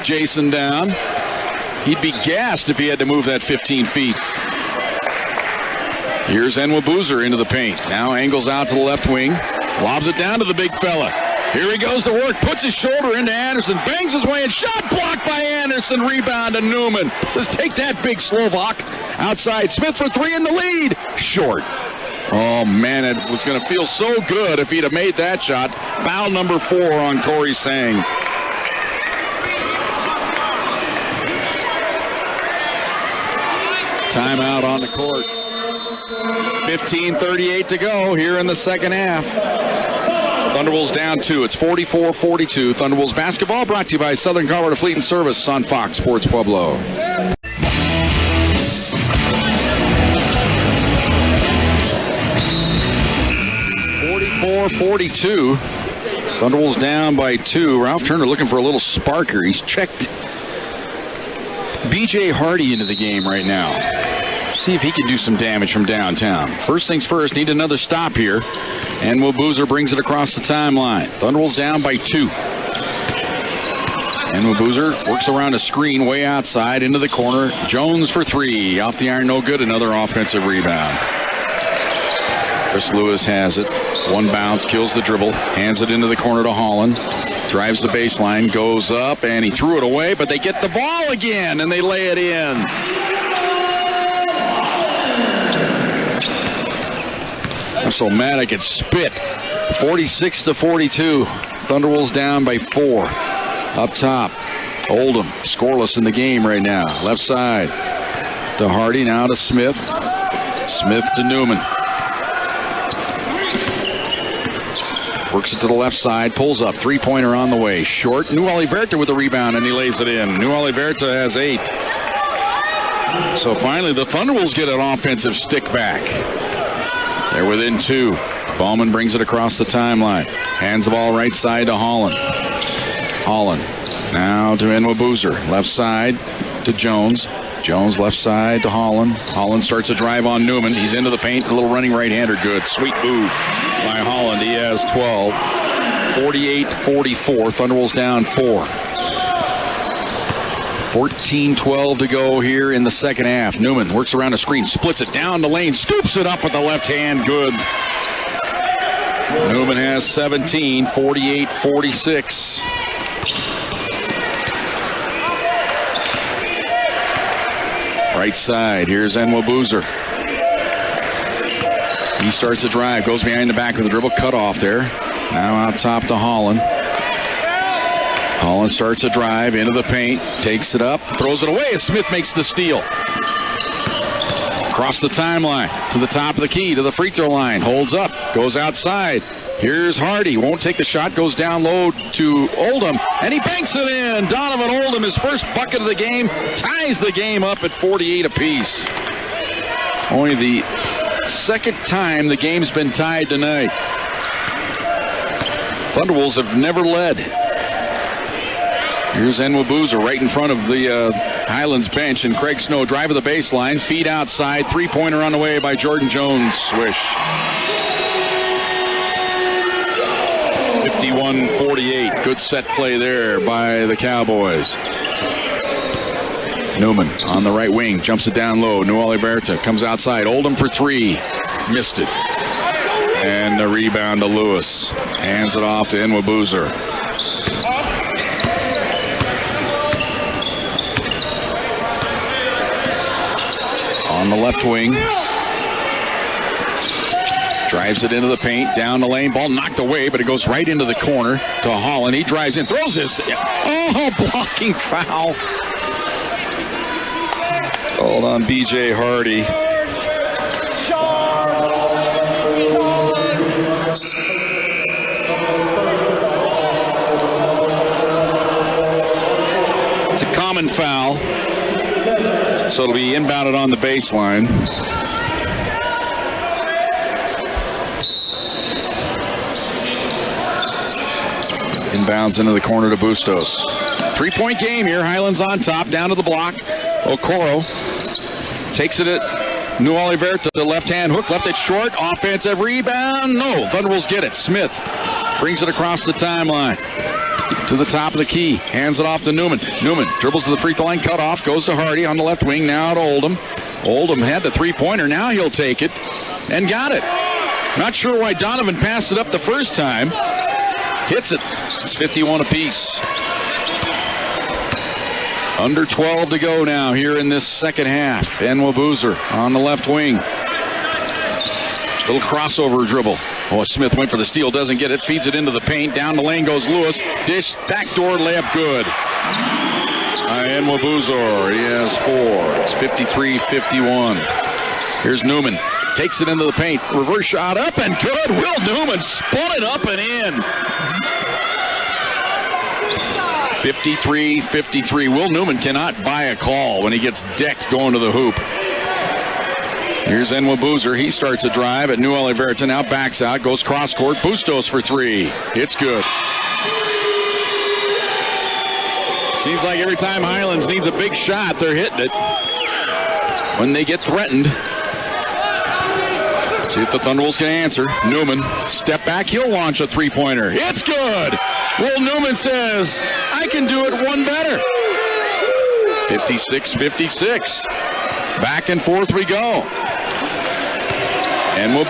Jason down. He'd be gassed if he had to move that 15 feet. Here's Enwa-Boozer into the paint. Now angles out to the left wing. Lobs it down to the big fella. Here he goes to work. Puts his shoulder into Anderson. Bangs his way in. Shot blocked by Anderson. Rebound to Newman. Says, take that, big Slovak. Outside. Smith for three in the lead. Short. Oh, man, it was going to feel so good if he'd have made that shot. Foul number 4 on Corey Sang. Timeout on the court. 15:38 to go here in the second half. Thunderwolves down 2. It's 44-42. Thunderwolves basketball brought to you by Southern Colorado Fleet and Service on Fox Sports Pueblo. 44-42. Thunderwolves down by 2. Ralph Turner looking for a little sparker. He's checked B.J. Hardy into the game right now. See if he can do some damage from downtown. First things first, need another stop here. And Enwa-Boozer brings it across the timeline. Thunderwolves down by 2. Enwa-Boozer works around a screen way outside into the corner. Jones for 3. Off the iron, no good. Another offensive rebound. Chris Lewis has it. One bounce, kills the dribble. Hands it into the corner to Holland. Drives the baseline, goes up, and he threw it away, but they get the ball again, and they lay it in. I'm so mad I could spit. 46-42. Thunderwolves down by 4. Up top, Oldham, scoreless in the game right now. Left side to Hardy, now to Smith. Smith to Newman. Works it to the left side, pulls up, three-pointer on the way. Short, New Oliverta with the rebound, and he lays it in. New Oliverta has 8. So finally, the Thunderwolves get an offensive stick back. They're within 2. Ballman brings it across the timeline. Hands the ball right side to Holland. Holland now to Enwa-Boozer. Left side to Jones. Jones left side to Holland. Holland starts a drive on Newman. He's into the paint. A little running right-hander. Good. Sweet move by Holland. He has 12. 48-44. Thunderwolves down 4. 14-12 to go here in the second half. Newman works around a screen. Splits it down the lane. Scoops it up with the left hand. Good. Newman has 17. 48-46. Right side, here's Enwa-Boozer. He starts a drive, goes behind the back with the dribble, cut off there. Now out top to Holland. Holland starts a drive into the paint, takes it up, throws it away as Smith makes the steal. Across the timeline, to the top of the key, to the free throw line, holds up, goes outside. Here's Hardy, won't take the shot, goes down low to Oldham, and he banks it in. Donovan Oldham, his first bucket of the game, ties the game up at 48 apiece. Only the second time the game's been tied tonight. Thunderwolves have never led. Here's Boozer right in front of the Highlands bench, and Craig Snow drive to the baseline, feed outside, three-pointer on the way by Jordan Jones. Swish. 51-48. Good set play there by the Cowboys. Newman on the right wing, jumps it down low. New Oliverta comes outside. Oldham for three. Missed it. And the rebound to Lewis. Hands it off to Boozer. On the left wing. Drives it into the paint, down the lane. Ball knocked away, but it goes right into the corner to Holland. He drives in, throws this. Oh, blocking foul. Hold on, B.J. Hardy. It's a common foul, so it'll be inbounded on the baseline. Inbounds into the corner to Bustos. Three-point game here. Highlands on top, down to the block. Okoro takes it at New Oliverta, the left-hand hook, left it short. Offensive rebound. No, Thunderbolts get it. Smith brings it across the timeline to the top of the key. Hands it off to Newman. Newman dribbles to the free throw line, cut off, goes to Hardy on the left wing. Now to Oldham. Oldham had the three-pointer. Now he'll take it and got it. Not sure why Donovan passed it up the first time. Hits it. It's 51 apiece. Under 12 to go now here in this second half. Boozer on the left wing. Little crossover dribble. Oh, Smith went for the steal, doesn't get it, feeds it into the paint. Down the lane goes Lewis. Dish, backdoor layup, good. Boozer, he has four. It's 53-51. Here's Newman. Takes it into the paint. Reverse shot up and good. Will Newman spun it up and in. 53-53. Will Newman cannot buy a call when he gets decked going to the hoop. Here's Boozer. He starts a drive at New Oliverta. Now backs out. Goes cross court. Bustos for three. It's good. Seems like every time Highlands needs a big shot, they're hitting it. When they get threatened. See if the Thunderbolts can answer. Newman, step back, he'll launch a three-pointer. It's good! Will Newman says, I can do it one better. 56-56. Back and forth we go.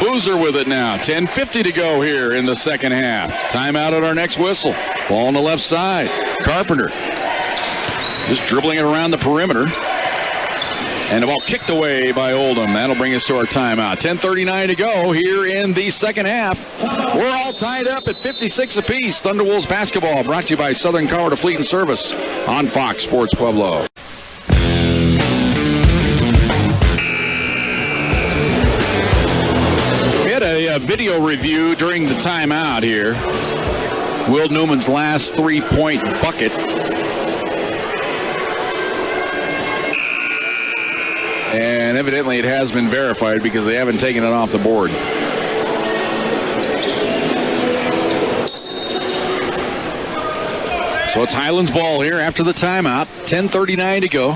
Boozer with it now. 10:50 to go here in the second half. Timeout at our next whistle. Ball on the left side. Carpenter just dribbling it around the perimeter. And the ball kicked away by Oldham. That'll bring us to our timeout. 10:39 to go here in the second half. We're all tied up at 56 apiece. Thunderwolves basketball brought to you by Southern Colorado Fleet and Service on Fox Sports Pueblo. We had a video review during the timeout here. Will Newman's last three-point bucket. And evidently it has been verified because they haven't taken it off the board. So it's Highlands ball here after the timeout. 10:39 to go.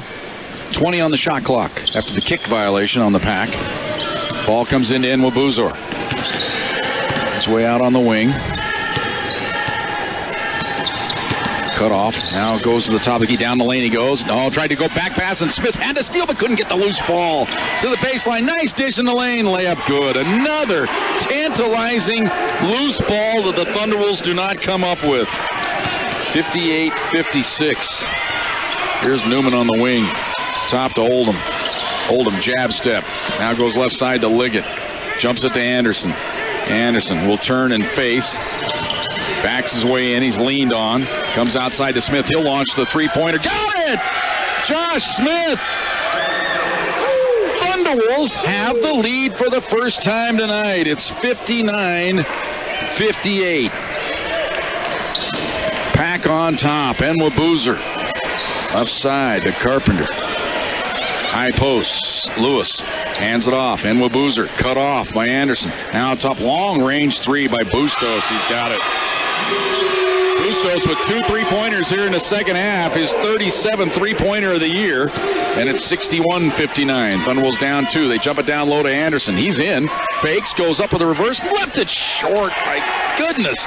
20 on the shot clock after the kick violation on the pack. Ball comes into Boozer. It's way out on the wing. Cut off. Now goes to the top of the key. Down the lane he goes. Oh, tried to go back pass, and Smith had to steal but couldn't get the loose ball. To the baseline. Nice dish in the lane. Layup good. Another tantalizing loose ball that the Thunderwolves do not come up with. 58-56. Here's Newman on the wing. Top to Oldham. Oldham jab step. Now goes left side to Liggett. Jumps it to Anderson. Anderson will turn and face. Backs his way in. He's leaned on. Comes outside to Smith. He'll launch the three-pointer. Got it! Josh Smith! Thunderwolves have the lead for the first time tonight. It's 59-58. Pack on top. Boozer. Left side to Carpenter. High posts. Lewis hands it off. Boozer cut off by Anderson. Now top long range three by Bustos. He's got it. Bustos with 2 3-pointers here in the second half. His 37th 3-pointer of the year. And it's 61-59. Thunderwolves down 2. They jump it down low to Anderson. He's in. Fakes. Goes up with a reverse. Left it short. My goodness.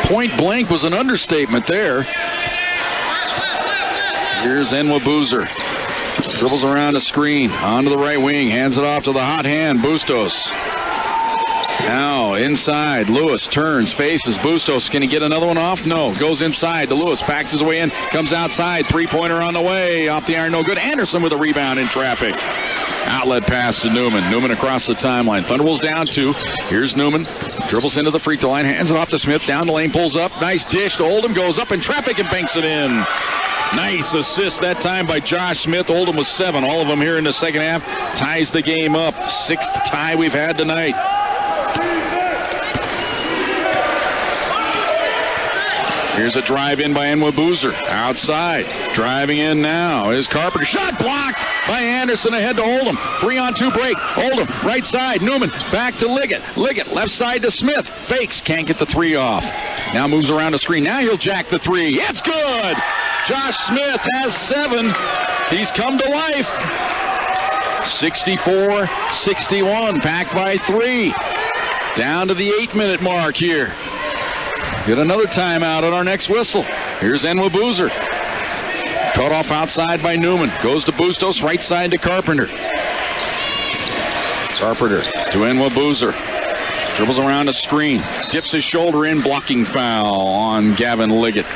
Point blank was an understatement there. Here's Enwa Boozer. Dribbles around the screen. Onto the right wing. Hands it off to the hot hand. Bustos. Now inside. Lewis turns. Faces. Bustos. Can he get another one off? No. Goes inside to Lewis. Backs his way in. Comes outside. 3-pointer on the way. Off the iron. No good. Anderson with a rebound in traffic. Outlet pass to Newman. Newman across the timeline. Thunderwolves down 2. Here's Newman. Dribbles into the free throw line. Hands it off to Smith. Down the lane. Pulls up. Nice dish to Oldham. Goes up in traffic and banks it in. Nice assist that time by Josh Smith. Oldham with 7. All of them here in the second half. Ties the game up. 6th tie we've had tonight. Here's a drive in by Enwa Boozer. Outside. Driving in now is Carpenter. Shot blocked by Anderson ahead to Oldham. 3-on-2 break. Oldham. Right side. Newman. Back to Liggett. Liggett. Left side to Smith. Fakes. Can't get the 3 off. Now moves around the screen. Now he'll jack the 3. It's good. Josh Smith has 7. He's come to life. 64-61. Packed by 3. Down to the 8-minute mark here. Get another timeout on our next whistle. Here's Enwa Boozer. Cut off outside by Newman. Goes to Bustos. Right side to Carpenter. Carpenter to Enwa Boozer. Dribbles around a screen. Dips his shoulder in. Blocking foul on Gavin Liggett.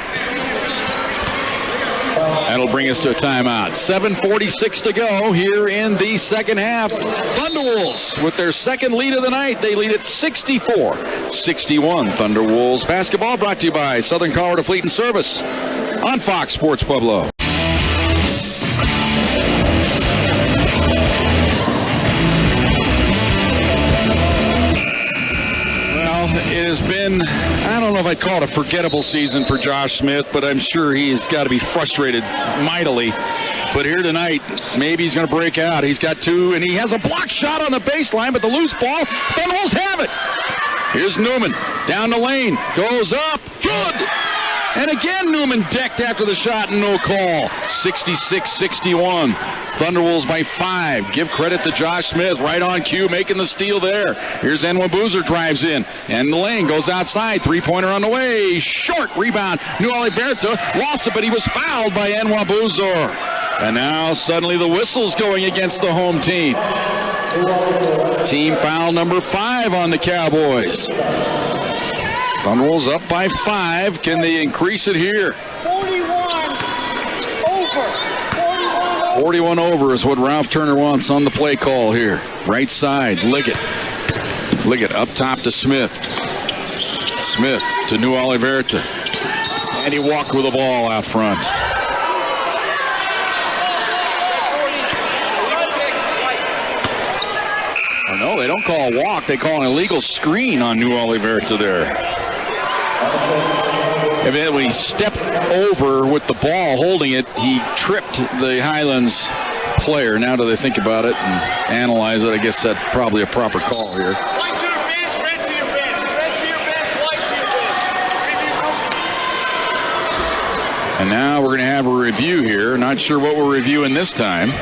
That'll bring us to a timeout. 7:46 to go here in the second half. Thunderwolves with their second lead of the night. They lead at 64-61. Thunderwolves basketball brought to you by Southern Colorado Fleet and Service on Fox Sports Pueblo. It has been, I don't know if I'd call it a forgettable season for Josh Smith, but I'm sure he's got to be frustrated mightily. But here tonight, maybe he's going to break out. He's got 2, and he has a block shot on the baseline, but the loose ball, Thunderwolves have it. Here's Newman, down the lane, goes up, good! And again, Newman decked after the shot and no call. 66-61. Thunderwolves by 5. Give credit to Josh Smith. Right on cue, making the steal there. Here's Enwa Boozer, drives in. And the lane goes outside. 3-pointer on the way. Short rebound. New Alberta lost it, but he was fouled by Enwa Boozer. And now suddenly the whistle's going against the home team. Team foul number 5 on the Cowboys. Thunderwolves up by 5. Can they increase it here? 41 over is what Ralph Turner wants on the play call here. Right side, Liggett. Liggett up top to Smith. Smith to New Oliverta. And he walked with the ball out front. Oh, no, they don't call a walk. They call an illegal screen on New Oliverta there. When he stepped over with the ball holding it, he tripped the Highlands player. Now that they think about it and analyze it, I guess that's probably a proper call here. And now we're going to have a review here. Not sure what we're reviewing this time.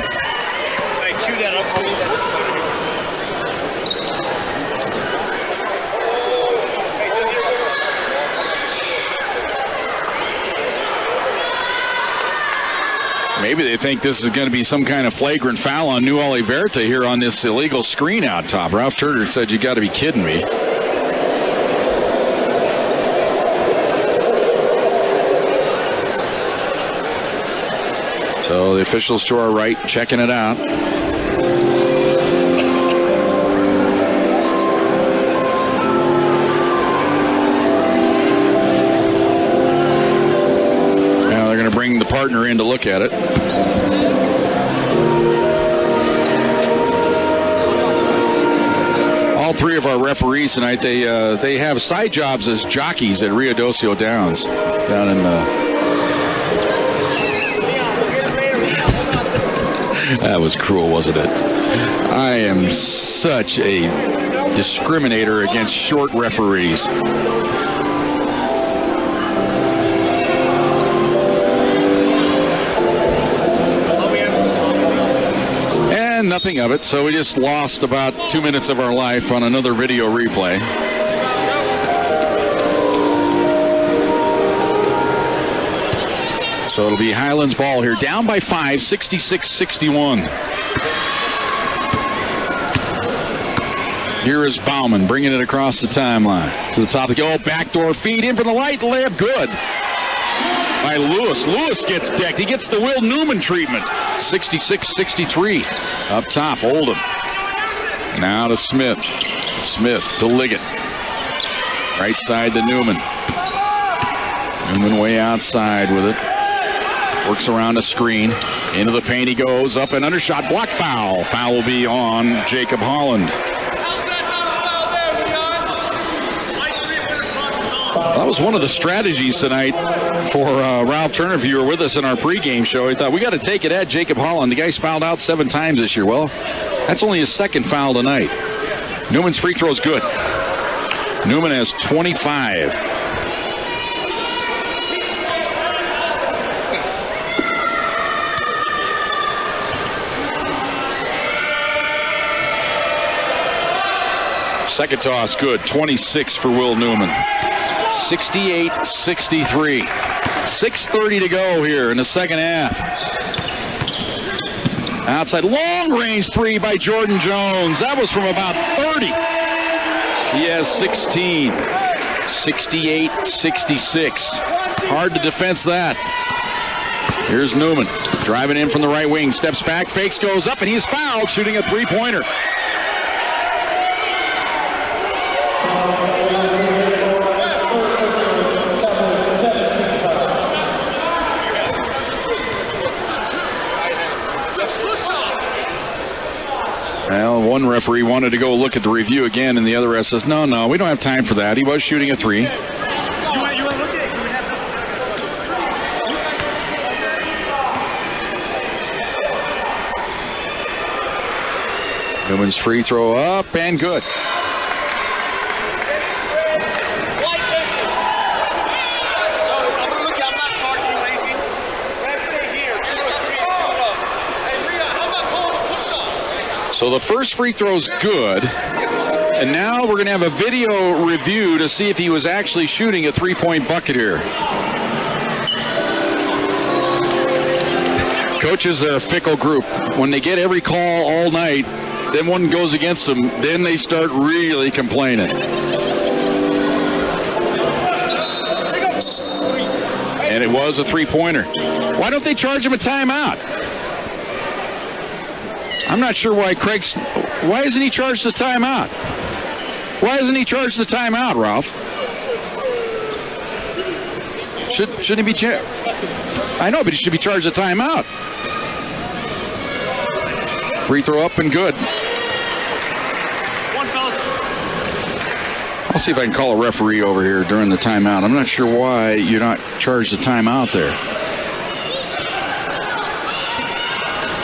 Maybe they think this is going to be some kind of flagrant foul on New Oliverta here on this illegal screen out top. Ralph Turner said, "You got to be kidding me." So the officials to our right checking it out. Bring the partner in to look at it. All 3 of our referees tonight, they have side jobs as jockeys at Rio Docio Downs down in That was cruel, wasn't it? I am such a discriminator against short referees. And nothing of it, so we just lost about 2 minutes of our life on another video replay. So it'll be Highlands ball here, down by 5, 66-61. Here is Bauman bringing it across the timeline to the top of the goal. Backdoor feed in for the light layup. Good by Lewis. Lewis gets decked. He gets the Will Newman treatment. 66-63. Up top, Oldham. Now to Smith. Smith to Liggett. Right side to Newman. Newman way outside with it. Works around the screen. Into the paint he goes. Up and undershot. Block foul. Foul will be on Jacob Holland. That was one of the strategies tonight for Ralph Turner. If you were with us in our pregame show, he thought, we got to take it at Jacob Holland. The guy's fouled out 7 times this year. Well, that's only his second foul tonight. Newman's free throw is good. Newman has 25. Second toss, good. 26 for Will Newman. 68-63. 6:30 to go here in the second half. Outside, long-range three by Jordan Jones. That was from about 30. He has 16. 68-66. Hard to defense that. Here's Newman driving in from the right wing. Steps back, fakes, goes up, and he's fouled shooting a three-pointer. Well, one referee wanted to go look at the review again, and the other ref says, no, we don't have time for that. He was shooting a three. Newman's free throw up and good. So the first free throw's good, and now we're going to have a video review to see if he was actually shooting a three-point bucket here. Coaches are a fickle group. When they get every call all night, then one goes against them, then they start really complaining. And it was a three-pointer. Why don't they charge him a timeout? I'm not sure why why isn't he charged the timeout? Why isn't he charged the timeout, Ralph? Shouldn't he be charged? I know, but he should be charged a timeout. Free throw up and good. I'll see if I can call a referee over here during the timeout. I'm not sure why you're not charged a timeout there.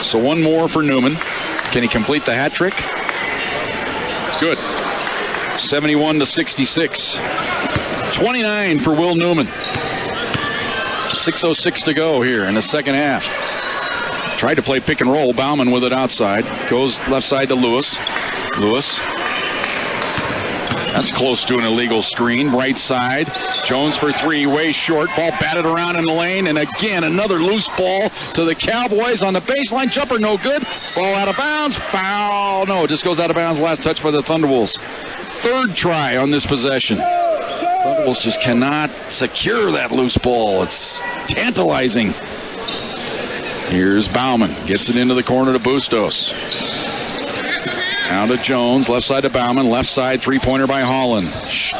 So one more for Newman. Can he complete the hat trick? Good. 71-66. 29 for Will Newman. 6:06 to go here in the second half. Tried to play pick and roll. Bauman with it outside. Goes left side to Lewis. Lewis. That's close to an illegal screen. Right side. Jones for three, way short. Ball batted around in the lane, and again another loose ball to the Cowboys on the baseline. Jumper no good. Ball out of bounds. Foul. No, it just goes out of bounds. Last touch by the Thunderwolves. Third try on this possession. Thunderwolves just cannot secure that loose ball. It's tantalizing. Here's Bauman. Gets it into the corner to Bustos. Now to Jones, left side to Bauman, left side three-pointer by Holland.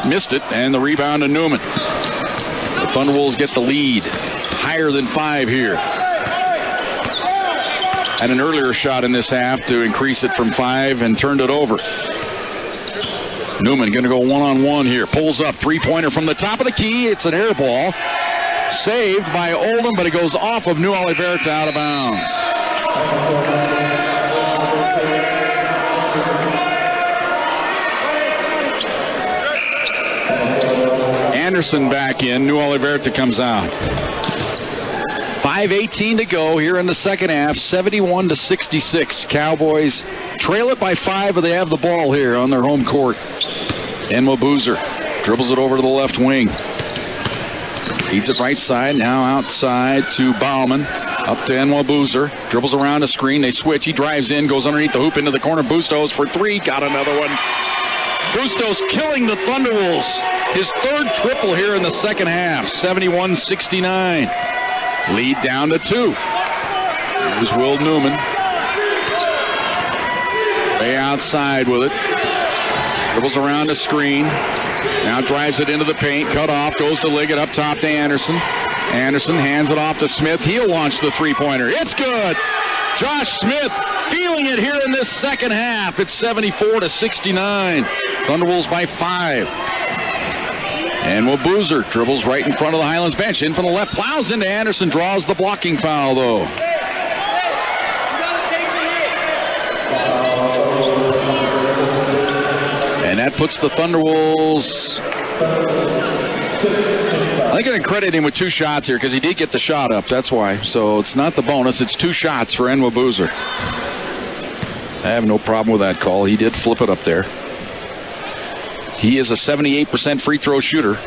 Missed it, and the rebound to Newman. The Thunderwolves get the lead. Higher than 5 here. Had an earlier shot in this half to increase it from 5 and turned it over. Newman going to go one-on-one here. Pulls up, three-pointer from the top of the key. It's an air ball. Saved by Oldham, but it goes off of New Oliverta out of bounds. Anderson back in. New Oliverta comes out. 5:18 to go here in the second half. 71-66. Cowboys trail it by 5, but they have the ball here on their home court. Enwa Boozer dribbles it over to the left wing. Feeds it right side, now outside to Bauman. Up to Enwa Boozer. Dribbles around a screen. They switch. He drives in, goes underneath the hoop into the corner. Bustos for 3. Got another one. Bustos killing the Thunderwolves. His third triple here in the second half. 71-69. Lead down to 2. Here's Will Newman. Way outside with it. Dribbles around a screen. Now drives it into the paint. Cut off. Goes to Liggett. Up top to Anderson. Anderson hands it off to Smith. He'll launch the three-pointer. It's good. Josh Smith feeling it here in this second half. It's 74-69. Thunderwolves by 5. And Will Boozer dribbles right in front of the Highlands bench. In from the left. Plows into Anderson. Draws the blocking foul, though. And that puts the Thunderwolves... I'm going to credit him with 2 shots here because he did get the shot up. That's why. So it's not the bonus. It's 2 shots for Enwa Boozer. I have no problem with that call. He did flip it up there. He is a 78% free throw shooter.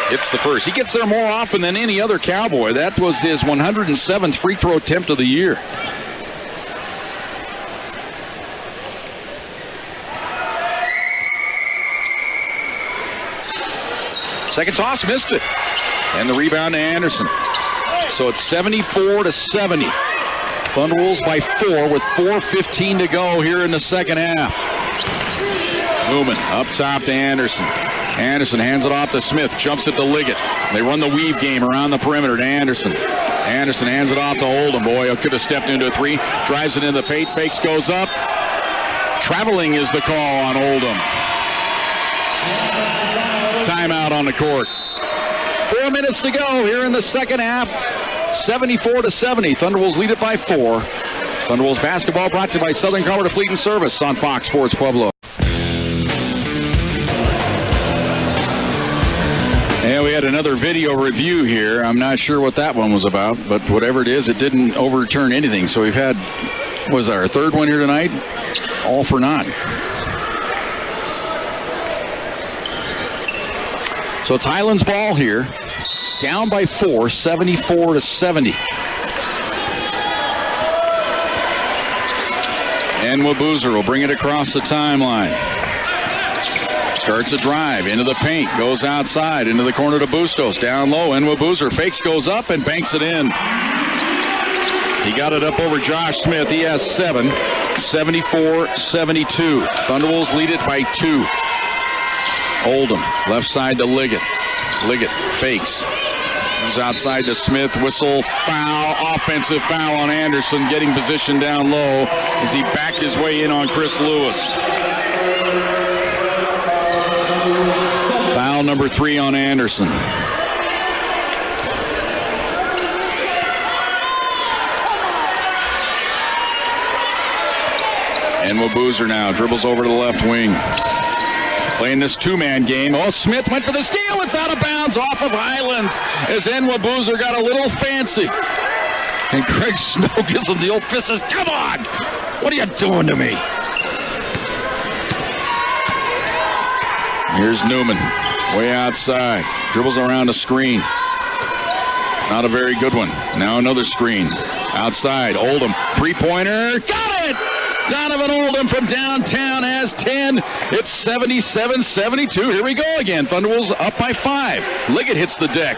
It's the first. He gets there more often than any other Cowboy. That was his 107th free throw attempt of the year. Second toss, missed it. And the rebound to Anderson. So it's 74-70. Thunderwolves by 4 with 4:15 to go here in the second half. Newman up top to Anderson. Anderson hands it off to Smith. Jumps it to Liggett. They run the weave game around the perimeter to Anderson. Anderson hands it off to Oldham. Boy, could have stepped into a 3. Drives it in the paint. Fakes, goes up. Traveling is the call on Oldham. Timeout on the court. 4 minutes to go here in the second half. 74-70. Thunderwolves lead it by 4. Thunderwolves basketball brought to you by Southern Colorado Fleet and Service on Fox Sports Pueblo. And we had another video review here. I'm not sure what that one was about, but whatever it is, it didn't overturn anything. So we've had, was our third one here tonight? All for naught. So it's Highlands ball here. Down by 4, 74-70. Enwa Boozer will bring it across the timeline. Starts a drive into the paint. Goes outside into the corner to Bustos. Down low. Enwa Boozer fakes, goes up, and banks it in. He got it up over Josh Smith. He has 7. 74-72. Thunderwolves lead it by 2. Oldham, left side to Liggett. Liggett fakes. Comes outside to Smith. Whistle, foul, offensive foul on Anderson. Getting position down low as he backed his way in on Chris Lewis. Foul number 3 on Anderson. Enwa Boozer now dribbles over to the left wing. Playing this 2-man game. Oh, Smith went for the steal. It's out of bounds off of Highlands as Enwa Boozer got a little fancy. And Craig Snow gives him the old fist. Says, come on! What are you doing to me? Here's Newman. Way outside. Dribbles around a screen. Not a very good one. Now another screen. Outside. Oldham. 3-pointer. Got it! Donovan Oldham from downtown has 10. It's 77-72. Here we go again. Thunderwolves up by 5. Liggett hits the deck.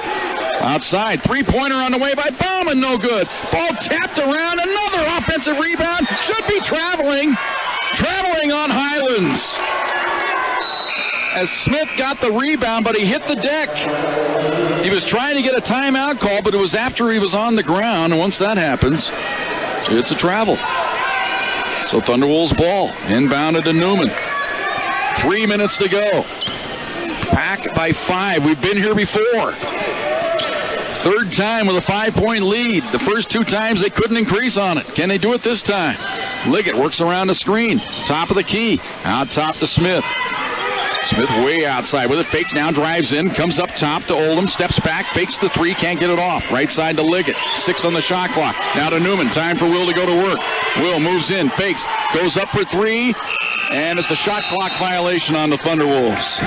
Outside. 3-pointer on the way by Bauman. No good. Ball tapped around. Another offensive rebound. Should be traveling. Traveling on Highlands. As Smith got the rebound, but he hit the deck. He was trying to get a timeout call, but it was after he was on the ground. And once that happens, it's a travel. So Thunderwolves ball, inbounded to Newman. 3 minutes to go. Pack by 5. We've been here before. Third time with a 5-point lead. The first 2 times they couldn't increase on it. Can they do it this time? Liggett works around the screen. Top of the key. Out top to Smith. Smith way outside with it. Fakes now, drives in. Comes up top to Oldham. Steps back. Fakes the three. Can't get it off. Right side to Liggett. 6 on the shot clock. Now to Newman. Time for Will to go to work. Will moves in. Fakes. Goes up for 3. And it's a shot clock violation on the Thunderwolves.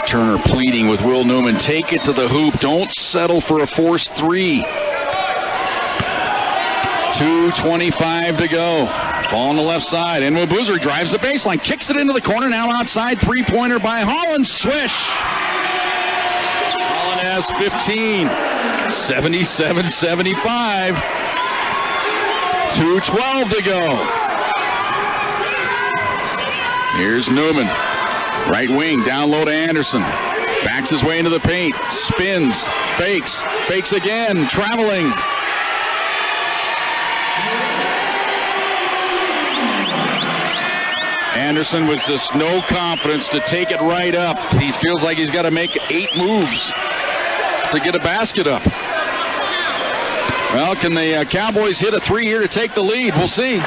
Turner pleading with Will Newman. Take it to the hoop. Don't settle for a forced 3. 2:25 to go. Ball on the left side. And Boozer drives the baseline. Kicks it into the corner. Now outside. 3-pointer by Holland. Swish. Holland has 15. 77-75. 2:12 to go. Here's Newman. Right wing, down low to Anderson. Backs his way into the paint. Spins. Fakes. Fakes again. Traveling. Anderson with just no confidence to take it right up. He feels like he's got to make 8 moves to get a basket up. Well, can the Cowboys hit a 3 here to take the lead? We'll see.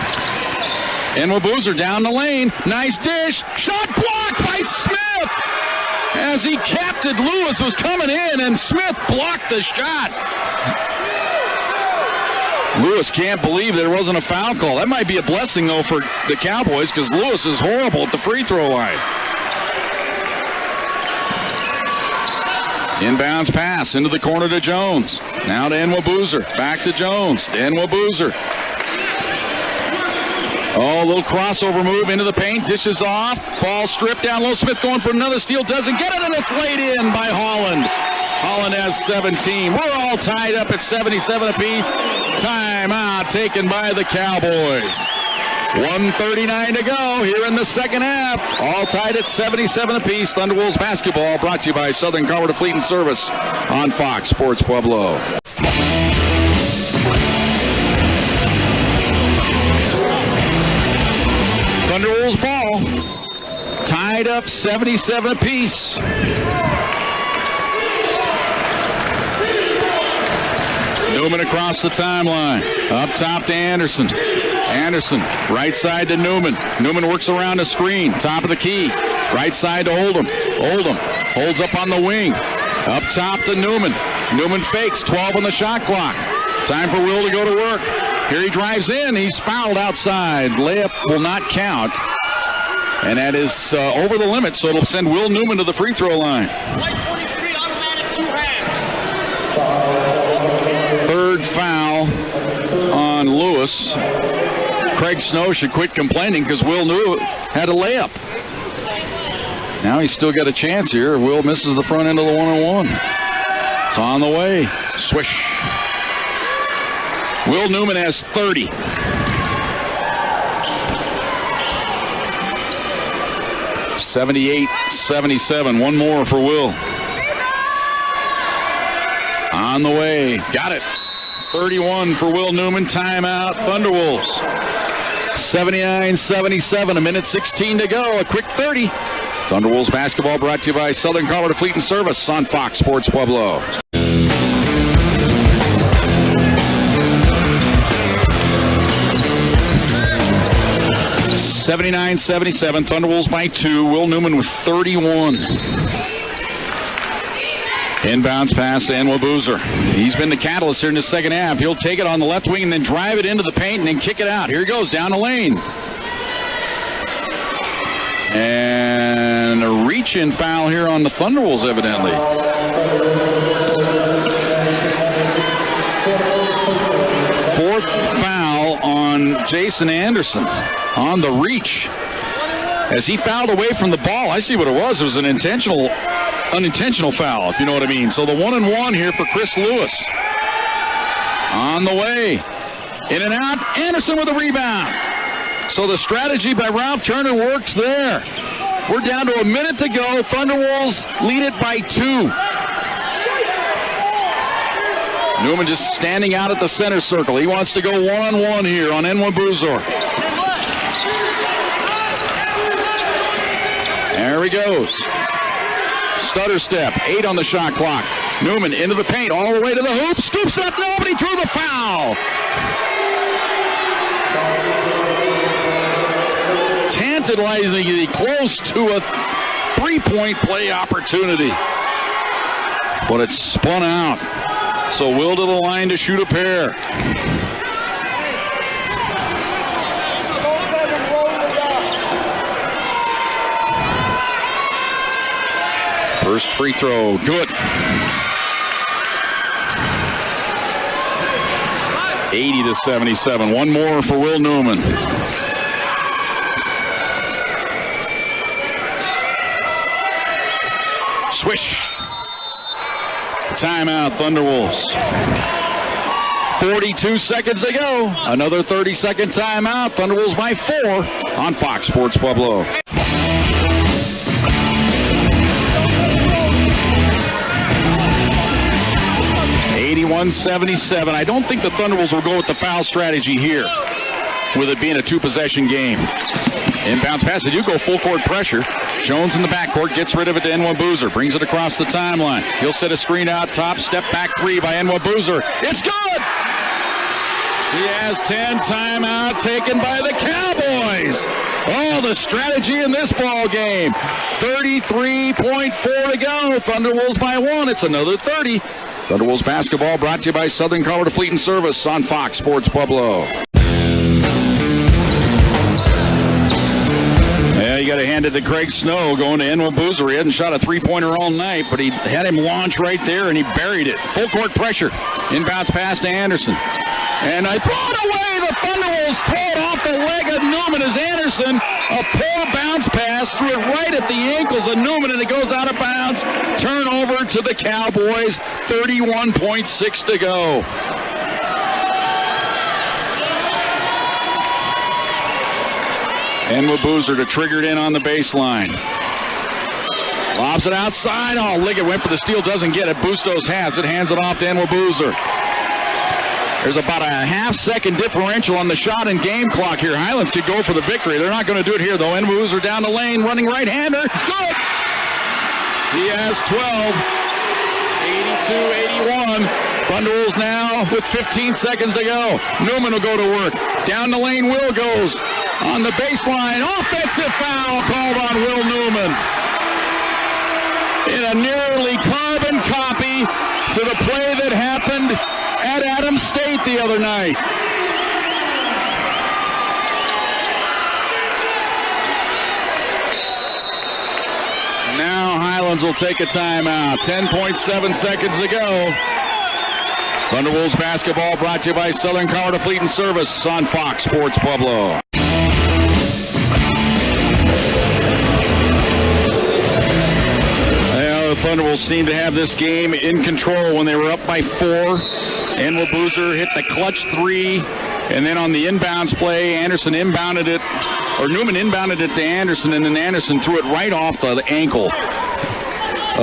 And Boozer down the lane. Nice dish. Shot blocked by Smith. As he capped it, Lewis was coming in, and Smith blocked the shot. Lewis can't believe there wasn't a foul call. That might be a blessing, though, for the Cowboys, because Lewis is horrible at the free throw line. Inbounds pass into the corner to Jones. Now to Boozer. Back to Jones. Boozer. Oh, a little crossover move into the paint. Dishes off. Ball stripped down low. Smith going for another steal. Doesn't get it, and it's laid in by Holland. Holland has 17. We're all tied up at 77 apiece. Timeout taken by the Cowboys. 1:39 to go here in the second half. All tied at 77 apiece. Thunderwolves basketball brought to you by Southern Colorado Fleet and Service on Fox Sports Pueblo. Thunderwolves ball. Tied up 77 apiece. Newman across the timeline. Up top to Anderson. Anderson, right side to Newman. Newman works around the screen. Top of the key. Right side to Oldham. Oldham holds up on the wing. Up top to Newman. Newman fakes. 12 on the shot clock. Time for Will to go to work. Here he drives in. He's fouled outside. Layup will not count. And that is over the limit, so it'll send Will Newman to the free throw line. Third foul on Lewis. Craig Snow should quit complaining because Will New had a layup. Now he's still got a chance here. Will misses the front end of the one-on-one. It's on the way. Swish. Will Newman has 30. (78-77). One more for Will. On the way. Got it. 31 for Will Newman. Timeout. Thunderwolves. 79-77. A minute 16 to go. A quick 30. Thunderwolves basketball brought to you by Southern Colorado Fleet and Service on Fox Sports Pueblo. 79-77. Thunderwolves by 2. Will Newman with 31. Inbounds pass to Enwa Boozer. He's been the catalyst here in the second half. He'll take it on the left wing and then drive it into the paint and then kick it out. Here he goes down the lane. And a reach-in foul here on the Thunderwolves, evidently. Fourth foul on Jason Anderson on the reach. As he fouled away from the ball, I see what it was. It was an unintentional foul, if you know what I mean. So the 1-and-1 here for Chris Lewis. On the way. In and out. Anderson with a rebound. So the strategy by Ralph Turner works there. We're down to a minute to go. Thunderwolves lead it by 2. Newman just standing out at the center circle. He wants to go 1-on-1 here on Enwa Buzor. There he goes. Stutter step. 8 on the shot clock. Newman into the paint, all the way to the hoop, scoops up, nobody drew the foul. Tantalizingly close to a three-point play opportunity. But it's spun out. So Will to the line to shoot a pair. First free throw, good. 80-77. One more for Will Newman. Swish. Timeout, Thunderwolves. 42 seconds to go. Another 30-second timeout. Thunderwolves by 4 on Fox Sports Pueblo. 81-77. I don't think the Thunderwolves will go with the foul strategy here, with it being a two-possession game. Inbounds pass, they do go full court pressure. Jones in the backcourt gets rid of it to Nwabuzor. Brings it across the timeline. He'll set a screen out top. Step back three by Nwabuzor. It's good! He has 10. Timeout taken by the Cowboys. Oh, the strategy in this ball game. 33.4 to go. Thunderwolves by 1. It's another 30. Thunderwolves basketball brought to you by Southern Colorado Fleet and Service on Fox Sports Pueblo. Yeah, you got to hand it to Craig Snow going to Nwabuzor. He hadn't shot a three-pointer all night, but he had him launch right there, and he buried it. Full court pressure. Inbounds pass to Anderson. And I throw it away. The Thunderwolves throw it off the leg of Newman as Anderson. A poor bounce pass threw it right at the ankles of Newman, and it goes out of bounds. Turnover to the Cowboys. 31.6 to go. Nwabuzor to trigger it in on the baseline. Lobs it outside. Oh, Liggett went for the steal, doesn't get it. Bustos has it, hands it off to Nwabuzor. There's about a half-second differential on the shot and game clock here. Highlands could go for the victory. They're not going to do it here, though. Nwabuzor down the lane, running right-hander. Good! He has 12. 82-81. Thunderwolves now with 15 seconds to go. Newman will go to work. Down the lane, Will goes. On the baseline, offensive foul called on Will Newman. In a nearly carbon copy to the play that happened at Adams State the other night. Now Highlands will take a timeout. 10.7 seconds to go. Thunderwolves basketball brought to you by Southern Colorado Fleet and Service on Fox Sports Pueblo. The Thunderwolves seem to have this game in control when they were up by 4. Nwabuzor hit the clutch 3, and then on the inbounds play, Anderson inbounded it, or Newman inbounded it to Anderson, and then Anderson threw it right off the ankle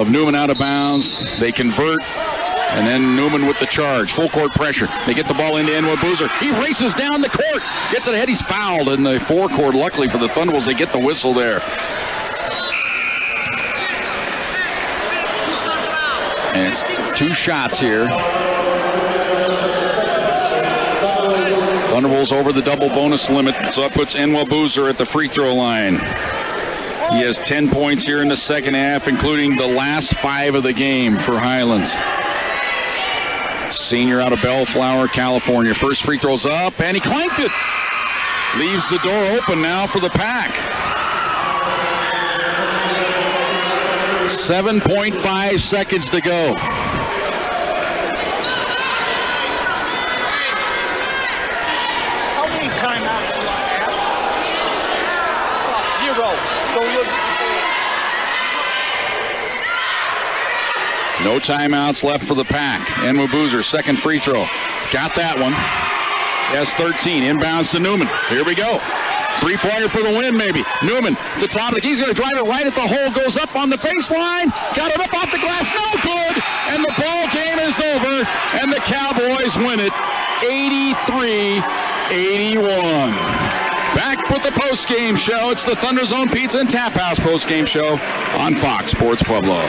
of Newman out of bounds. They convert, and then Newman with the charge. Full court pressure. They get the ball into Nwabuzor. He races down the court, gets it ahead. He's fouled in the forecourt. Luckily for the Thunderwolves, they get the whistle there. And it's 2 shots here. Thunderwolves over the double bonus limit, so that puts Nwabuzor at the free throw line. He has 10 points here in the second half, including the last 5 of the game for Highlands. Senior out of Bellflower, California. First free throw's up, and he clanked it. Leaves the door open now for the Pack. 7.5 seconds to go. How many timeouts do I have? 0. Don't look. No timeouts left for the Pack. Nwabuzor, second free throw. Got that one. Has 13. Inbounds to Newman. Here we go. Three-pointer for the win, maybe. Newman, the top of the key. He's going to drive it right at the hole. Goes up on the baseline. Got it up off the glass. No good. And the ball game is over. And the Cowboys win it 83-81. Back with the post-game show. It's the Thunder Zone Pizza and Tap House post-game show on Fox Sports Pueblo.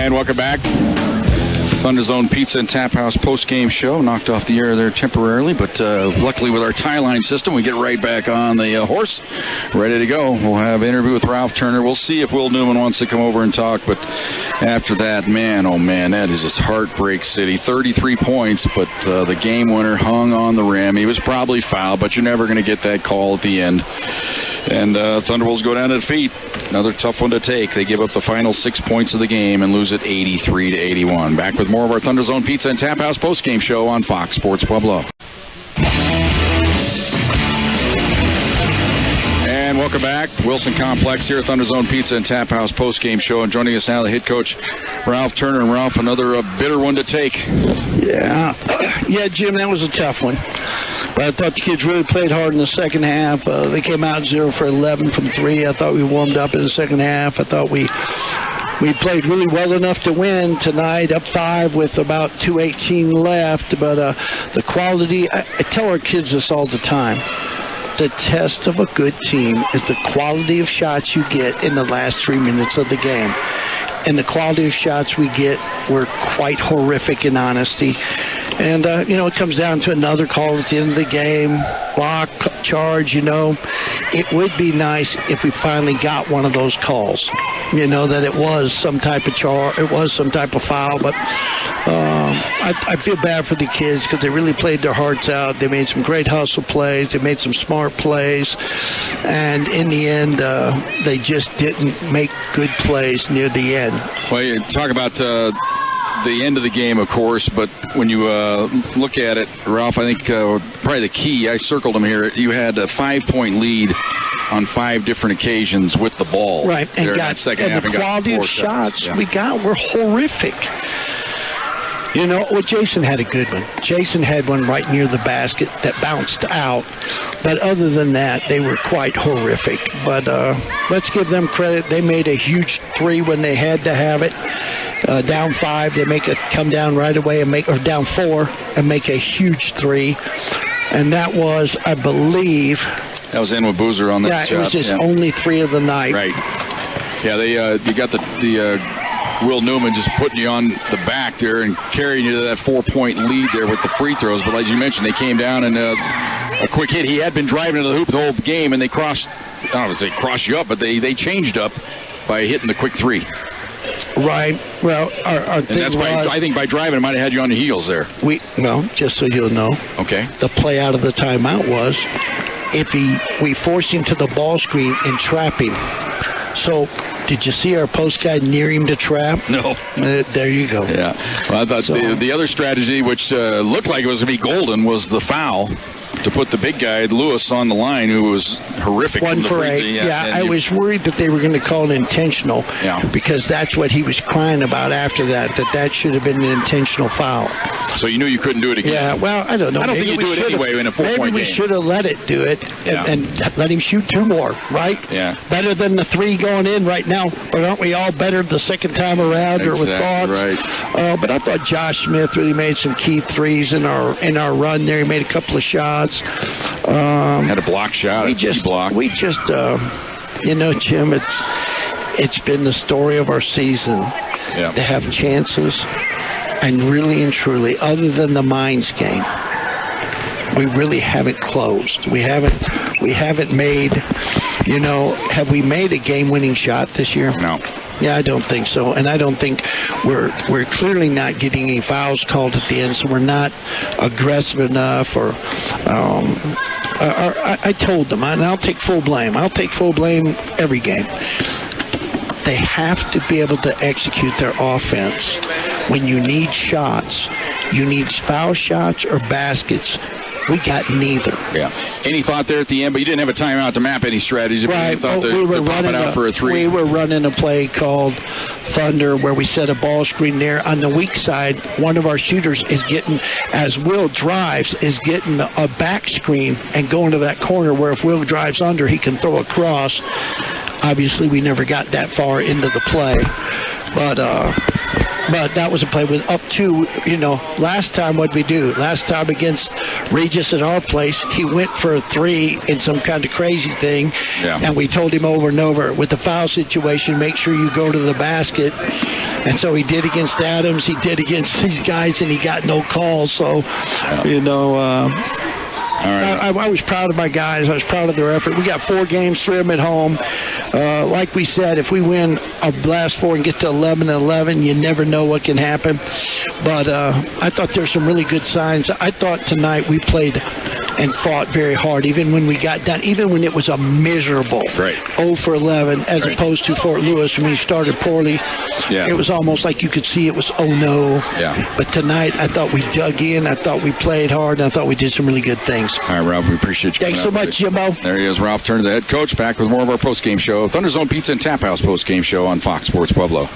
And welcome back. Thunder Zone Pizza and Tap House post-game show. Knocked off the air there temporarily, but luckily with our tie line system, we get right back on the horse. Ready to go. We'll have an interview with Ralph Turner. We'll see if Will Newman wants to come over and talk, but after that, man, oh man, that is just heartbreak city. 33 points, but the game winner hung on the rim. He was probably fouled, but you're never going to get that call at the end. And Thunderbolts go down to defeat. Another tough one to take. They give up the final 6 points of the game and lose it 83-81. Back with more of our Thunder Zone Pizza and Tap House postgame show on Fox Sports Pueblo. And welcome back. Wilson Complex here at Thunder Zone Pizza and Tap House postgame show. And joining us now, the head coach, Ralph Turner. And Ralph, another bitter one to take. Yeah, Jim, that was a tough one. But I thought the kids really played hard in the second half. They came out 0 for 11 from 3. I thought we warmed up in the second half. I thought we played really well enough to win tonight, up 5 with about 2:18 left. But the quality, I tell our kids this all the time. The test of a good team is the quality of shots you get in the last 3 minutes of the game. And the quality of shots we get were quite horrific in honesty. And, it comes down to another call at the end of the game, block, charge, It would be nice if we finally got one of those calls, that it was some type of it was some type of foul. But I feel bad for the kids because they really played their hearts out. They made some great hustle plays. They made some smart plays. And in the end, they just didn't make good plays near the end. Well, you talk about the end of the game, of course, but when you look at it, Ralph, I think probably the key, I circled them here, you had a 5-point lead on 5 different occasions with the ball. Right, and the quality of shots we got were horrific. Jason had a good one. Jason had one right near the basket that bounced out. But other than that, they were quite horrific. But let's give them credit. They made a huge 3 when they had to have it. Down 5, they come down right away or down 4 and make a huge 3. And that was, I believe... That was Enwa Boozer on that shot. Yeah, it was his only 3 of the night. Right. Yeah, you got the Will Newman just putting you on the back there and carrying you to that 4-point lead there with the free throws. But as you mentioned, they came down and a quick hit. He had been driving to the hoop the whole game, and they I don't want to say crossed you up, but they changed up by hitting the quick 3. Right. Well, our thing was... I think by driving, it might have had you on the heels there. Just so you'll know. Okay. The play out of the timeout was we forced him to the ball screen and trap him. So... Did you see our post guy near him to trap? No. There you go. Yeah. Well, I thought the other strategy, which looked like it was going to be golden, was the foul to put the big guy, Lewis, on the line, who was horrific. 1 for 8. Yeah, I was worried that they were going to call it intentional because that's what he was crying about after that should have been an intentional foul. So you knew you couldn't do it again? Yeah, well, I don't know. I don't think you do it anyway in a 4-point game. Maybe we should have let it do it and let him shoot 2 more, right? Yeah. Better than the 3 going in right now. But aren't we all better the second time around or with thoughts? Right. But I thought Josh Smith really made some key 3s in our run there. He made a couple of shots. Had a block shot. Block. We just, Jim, it's been the story of our season to have chances, and really and truly, other than the Mines game, we really haven't closed. We haven't made, have we made a game-winning shot this year? No. Yeah, I don't think so, and I don't think we're clearly not getting any fouls called at the end, so we're not aggressive enough. Or I told them, and I'll take full blame. I'll take full blame every game. They have to be able to execute their offense. When you need shots, you need foul shots or baskets. We got neither. Yeah. Any thought there at the end? But you didn't have a timeout to map any strategies. Right. We were running out for a 3. We were running a play called Thunder where we set a ball screen there. On the weak side, one of our shooters is getting, as Will drives, is getting a back screen and going to that corner where if Will drives under, he can throw across. Obviously, we never got that far into the play. But But that was a play with up to, last time what'd we do? Last time against Regis at our place, he went for a 3 in some kind of crazy thing, and we told him over and over, with the foul situation, make sure you go to the basket. And so he did against Adams, he did against these guys, and he got no calls. So, I was proud of my guys. I was proud of their effort. We got 4 games, 3 of them at home. Like we said, if we win a last 4 and get to 11-11, you never know what can happen. But I thought there were some really good signs. I thought tonight we played and fought very hard, even when we got done, even when it was a miserable 0 for 11, as opposed to Fort Lewis when we started poorly. It was almost like you could see it was, oh no. But tonight I thought we dug in, I thought we played hard, and I thought we did some really good things. All right, Ralph, we appreciate you. Thanks so much, Jimbo. There he is, Ralph Turner, the head coach, back with more of our post-game show. Thunderzone Pizza and Tap House post-game show on Fox Sports Pueblo.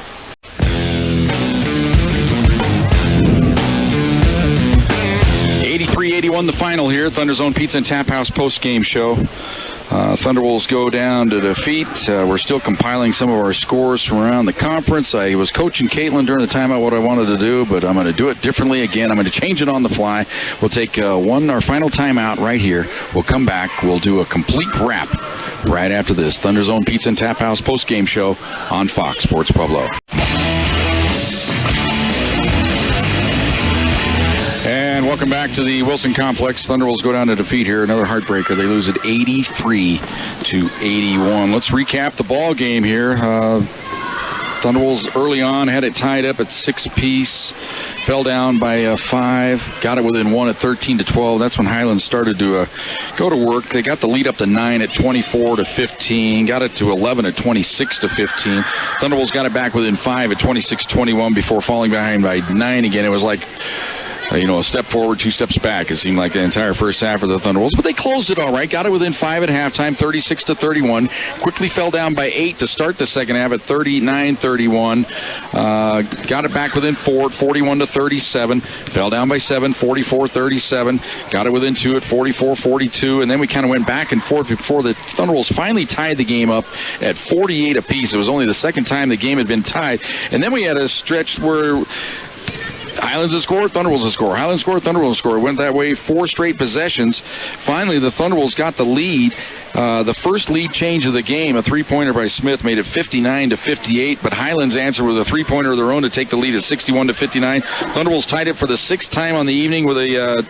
83-81 the final here. Thunderzone Pizza and Tap House post-game show. Thunderwolves go down to defeat. We're still compiling some of our scores from around the conference. I was coaching Caitlin during the timeout what I wanted to do, but I'm going to do it differently again. I'm going to change it on the fly. We'll take our final timeout right here. We'll come back. We'll do a complete wrap right after this. Thunderzone Pizza and Tap House post-game show on Fox Sports Pueblo. And welcome back to the Wilson Complex. Thunderwolves go down to defeat here. Another heartbreaker. They lose at 83-81. Let's recap the ball game here. Thunderwolves early on had it tied up at 6 apiece. Fell down by 5. Got it within 1 at 13-12. That's when Highlands started to go to work. They got the lead up to 9 at 24-15. Got it to 11 at 26-15. Thunderwolves got it back within 5 at 26-21 before falling behind by 9 again. It was like a step forward, 2 steps back. It seemed like the entire first half of the Thunderwolves, but they closed it all right. Got it within 5 at halftime, 36-31. Quickly fell down by 8 to start the second half at 39-31. Got it back within 4 at 41-37. Fell down by 7, 44-37. Got it within 2 at 44-42, and then we kind of went back and forth before the Thunderwolves finally tied the game up at 48 apiece. It was only the second time the game had been tied, and then we had a stretch where Highlands will score, Thunderwolves will score. Highlands score, Thunderwolves will score. It went that way 4 straight possessions. Finally, the Thunderwolves got the lead. The first lead change of the game, a 3-pointer by Smith, made it 59-58, but Highlands answered with a 3-pointer of their own to take the lead at 61-59. Thunderwolves tied it for the 6th time on the evening with a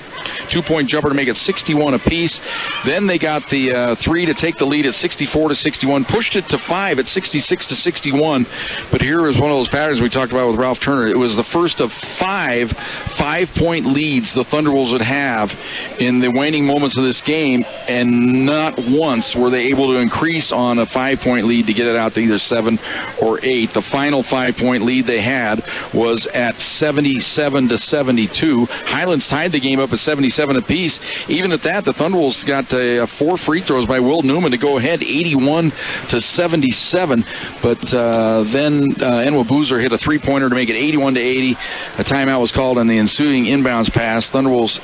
2-point jumper to make it 61 apiece. Then they got the 3 to take the lead at 64-61, pushed it to 5 at 66-61. But here was one of those patterns we talked about with Ralph Turner. It was the first of 5 5-point leads the Thunderwolves would have in the waning moments of this game, and not once were they able to increase on a 5-point lead to get it out to either 7 or 8. The final 5-point lead they had was at 77-72. Highlands tied the game up at 77 apiece. Even at that, the Thunderwolves got 4 free throws by Will Newman to go ahead 81-77. But then Enwa Boozer hit a 3-pointer to make it 81-80. A timeout was called on the ensuing inbounds pass. Thunderwolves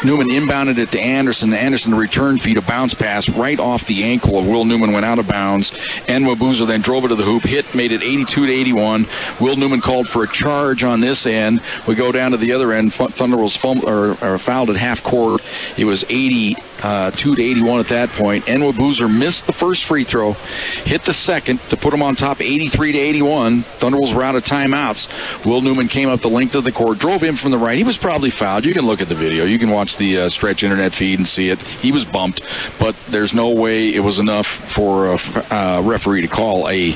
Newman inbounded it to Anderson. Anderson, return feed, a bounce pass right off the ankle of Will Newman, went out of bounds. Enwa Boozer then drove it to the hoop, made it 82-81. Will Newman called for a charge on this end. We go down to the other end. Thunderwolves fouled at half court. It was 82-81 at that point. Enwa Boozer missed the first free throw, hit the second to put them on top 83-81. Thunderwolves were out of timeouts. Will Newman came up the length of the court, drove in from the right. He was probably fouled. You can look at the video. You can watch the Stretch internet feed and see it. He was bumped, but there's no way it was enough for a referee to call a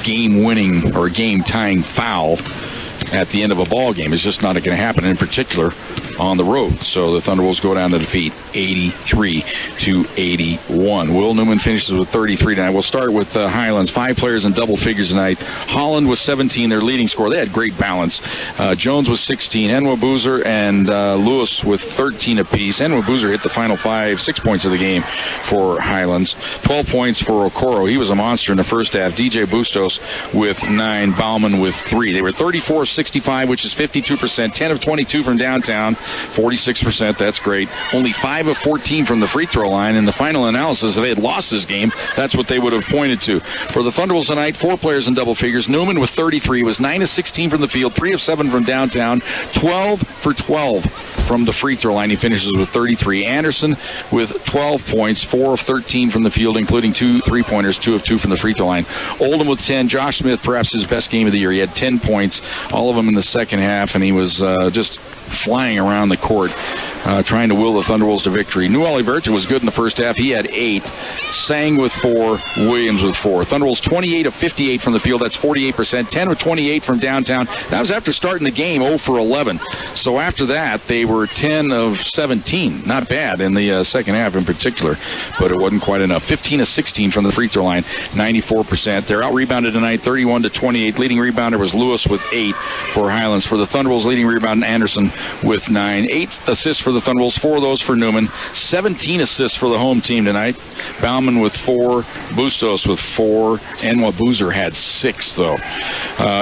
game-winning or game-tying foul at the end of a ball game. It's just not going to happen, in particular on the road. So the Thunderwolves go down to defeat 83-81. Will Newman finishes with 33 tonight. We'll start with Highlands. 5 players in double figures tonight. Holland was 17, their leading scorer. They had great balance. Jones was 16. Enwa Boozer and Lewis with 13 apiece. Enwa Boozer hit the final 6 points of the game for Highlands. 12 points for Okoro. He was a monster in the first half. DJ Bustos with 9. Bauman with 3. They were 34-65, which is 52%. 10 of 22 from downtown. 46%. That's great. Only 5 of 14 from the free throw line. In the final analysis, if they had lost this game, that's what they would have pointed to. For the Thunderbolts tonight, 4 players in double figures. Newman with 33 was 9 of 16 from the field, 3 of 7 from downtown, 12 for 12 from the free throw line. He finishes with 33. Anderson with 12 points, 4 of 13 from the field, including 2 3-pointers, 2 of 2 from the free throw line. Oldham with 10. Josh Smith, perhaps his best game of the year. He had 10 points, all of them in the second half, and he was just flying around the court, trying to will the Thunderbolts to victory. New Oliverto was good in the first half. He had 8. Sang with 4. Williams with 4. Thunderbolts 28 of 58 from the field. That's 48%. 10 of 28 from downtown. That was after starting the game 0 for 11. So after that, they were 10 of 17. Not bad in the second half in particular, but it wasn't quite enough. 15 of 16 from the free throw line, 94%. They're out-rebounded tonight, 31 to 28. Leading rebounder was Lewis with 8 for Highlands. For the Thunderbolts, leading rebounder Anderson with 9. 8 assists for the Thunderbolts, 4 of those for Newman. 17 assists for the home team tonight. Bauman with 4, Bustos with 4, and Boozer had 6, though.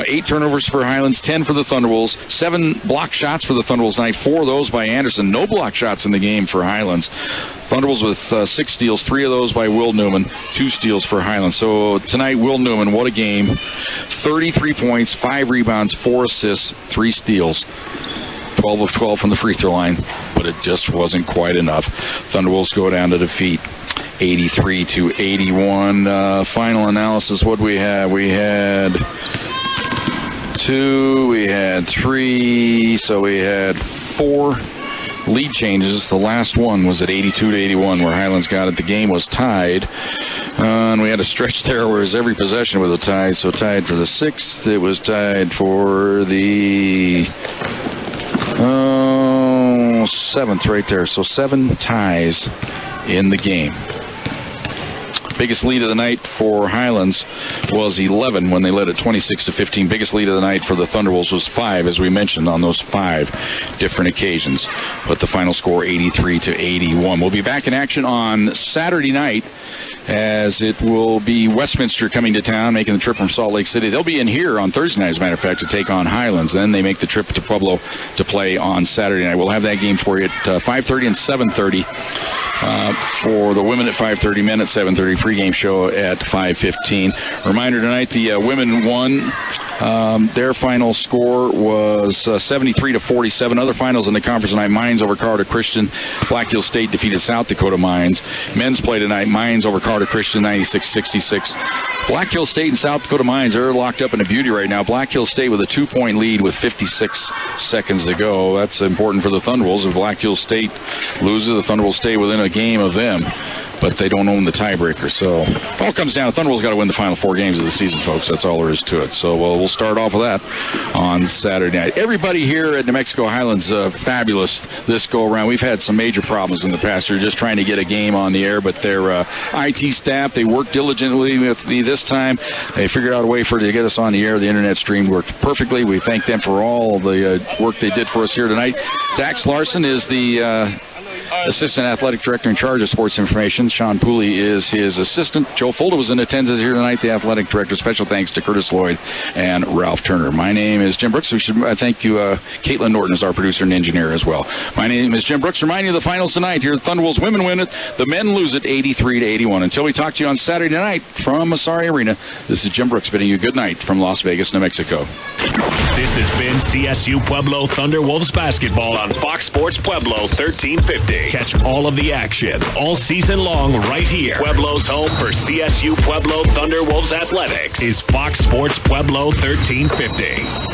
8 turnovers for Highlands, 10 for the Thunderbolts. 7 block shots for the Thunderbolts tonight, 4 of those by Anderson. No block shots in the game for Highlands. Thunderbolts with 6 steals, 3 of those by Will Newman, 2 steals for Highlands. So tonight, Will Newman, what a game. 33 points, 5 rebounds, 4 assists, 3 steals. 12 of 12 from the free throw line, but it just wasn't quite enough. Thunderbolts go down to defeat 83 to 81. Final analysis, what do we have? We had 2, we had 3, so we had 4 lead changes. The last one was at 82 to 81 where Highlands got it. The game was tied. And we had a stretch there where every possession was a tie, so tied for the 6th. It was tied for the 7th right there. So 7 ties in the game. Biggest lead of the night for Highlands was 11 when they led at 26 to 15. Biggest lead of the night for the Thunderbolts was 5, as we mentioned, on those 5 different occasions. But the final score 83 to 81. We'll be back in action on Saturday night, as it will be Westminster coming to town, making the trip from Salt Lake City. They'll be in here on Thursday night, as a matter of fact, to take on Highlands. Then they make the trip to Pueblo to play on Saturday night. We'll have that game for you at 5:30 and 7:30. For the women at 5:30, men at 7:30, pregame show at 5:15. Reminder tonight, the women won. Their final score was 73 to 47. Other finals in the conference tonight: Mines over Colorado Christian. Black Hill State defeated South Dakota Mines. Men's play tonight: Mines over Colorado Christian, 96-66. Black Hill State and South Dakota Mines are locked up in a beauty right now. Black Hill State with a 2-point lead with 56 seconds to go. That's important for the Thunderbolts. If Black Hill State loses, the Thunderbolts stay within a game of them, but they don't own the tiebreaker. So it all comes down to Thunderbolts got to win the final 4 games of the season, folks. That's all there is to it. So we'll start off with that on Saturday night. Everybody here at New Mexico Highlands, fabulous this go around. We've had some major problems in the past. They're just trying to get a game on the air, but their IT staff, they worked diligently with me this time. They figured out a way to get us on the air. The internet stream worked perfectly. We thank them for all the work they did for us here tonight. Dax Larson is the Assistant Athletic Director in charge of sports information. Sean Pooley is his assistant. Joe Folda was in attendance here tonight, the Athletic Director. Special thanks to Curtis Lloyd and Ralph Turner. My name is Jim Brooks. We should thank you. Caitlin Norton is our producer and engineer as well. My name is Jim Brooks. Reminding you of the finals tonight. Here, the Thunderbolts women win it. The men lose it 83 to 81. Until we talk to you on Saturday night from Masari Arena, this is Jim Brooks bidding you good night from Las Vegas, New Mexico. This has been Csu-Pueblo Thunderwolves basketball on Fox Sports Pueblo 1350. Catch all of the action all season long right here. Pueblo's home for CSU Pueblo Thunderwolves athletics is Fox Sports Pueblo 1350.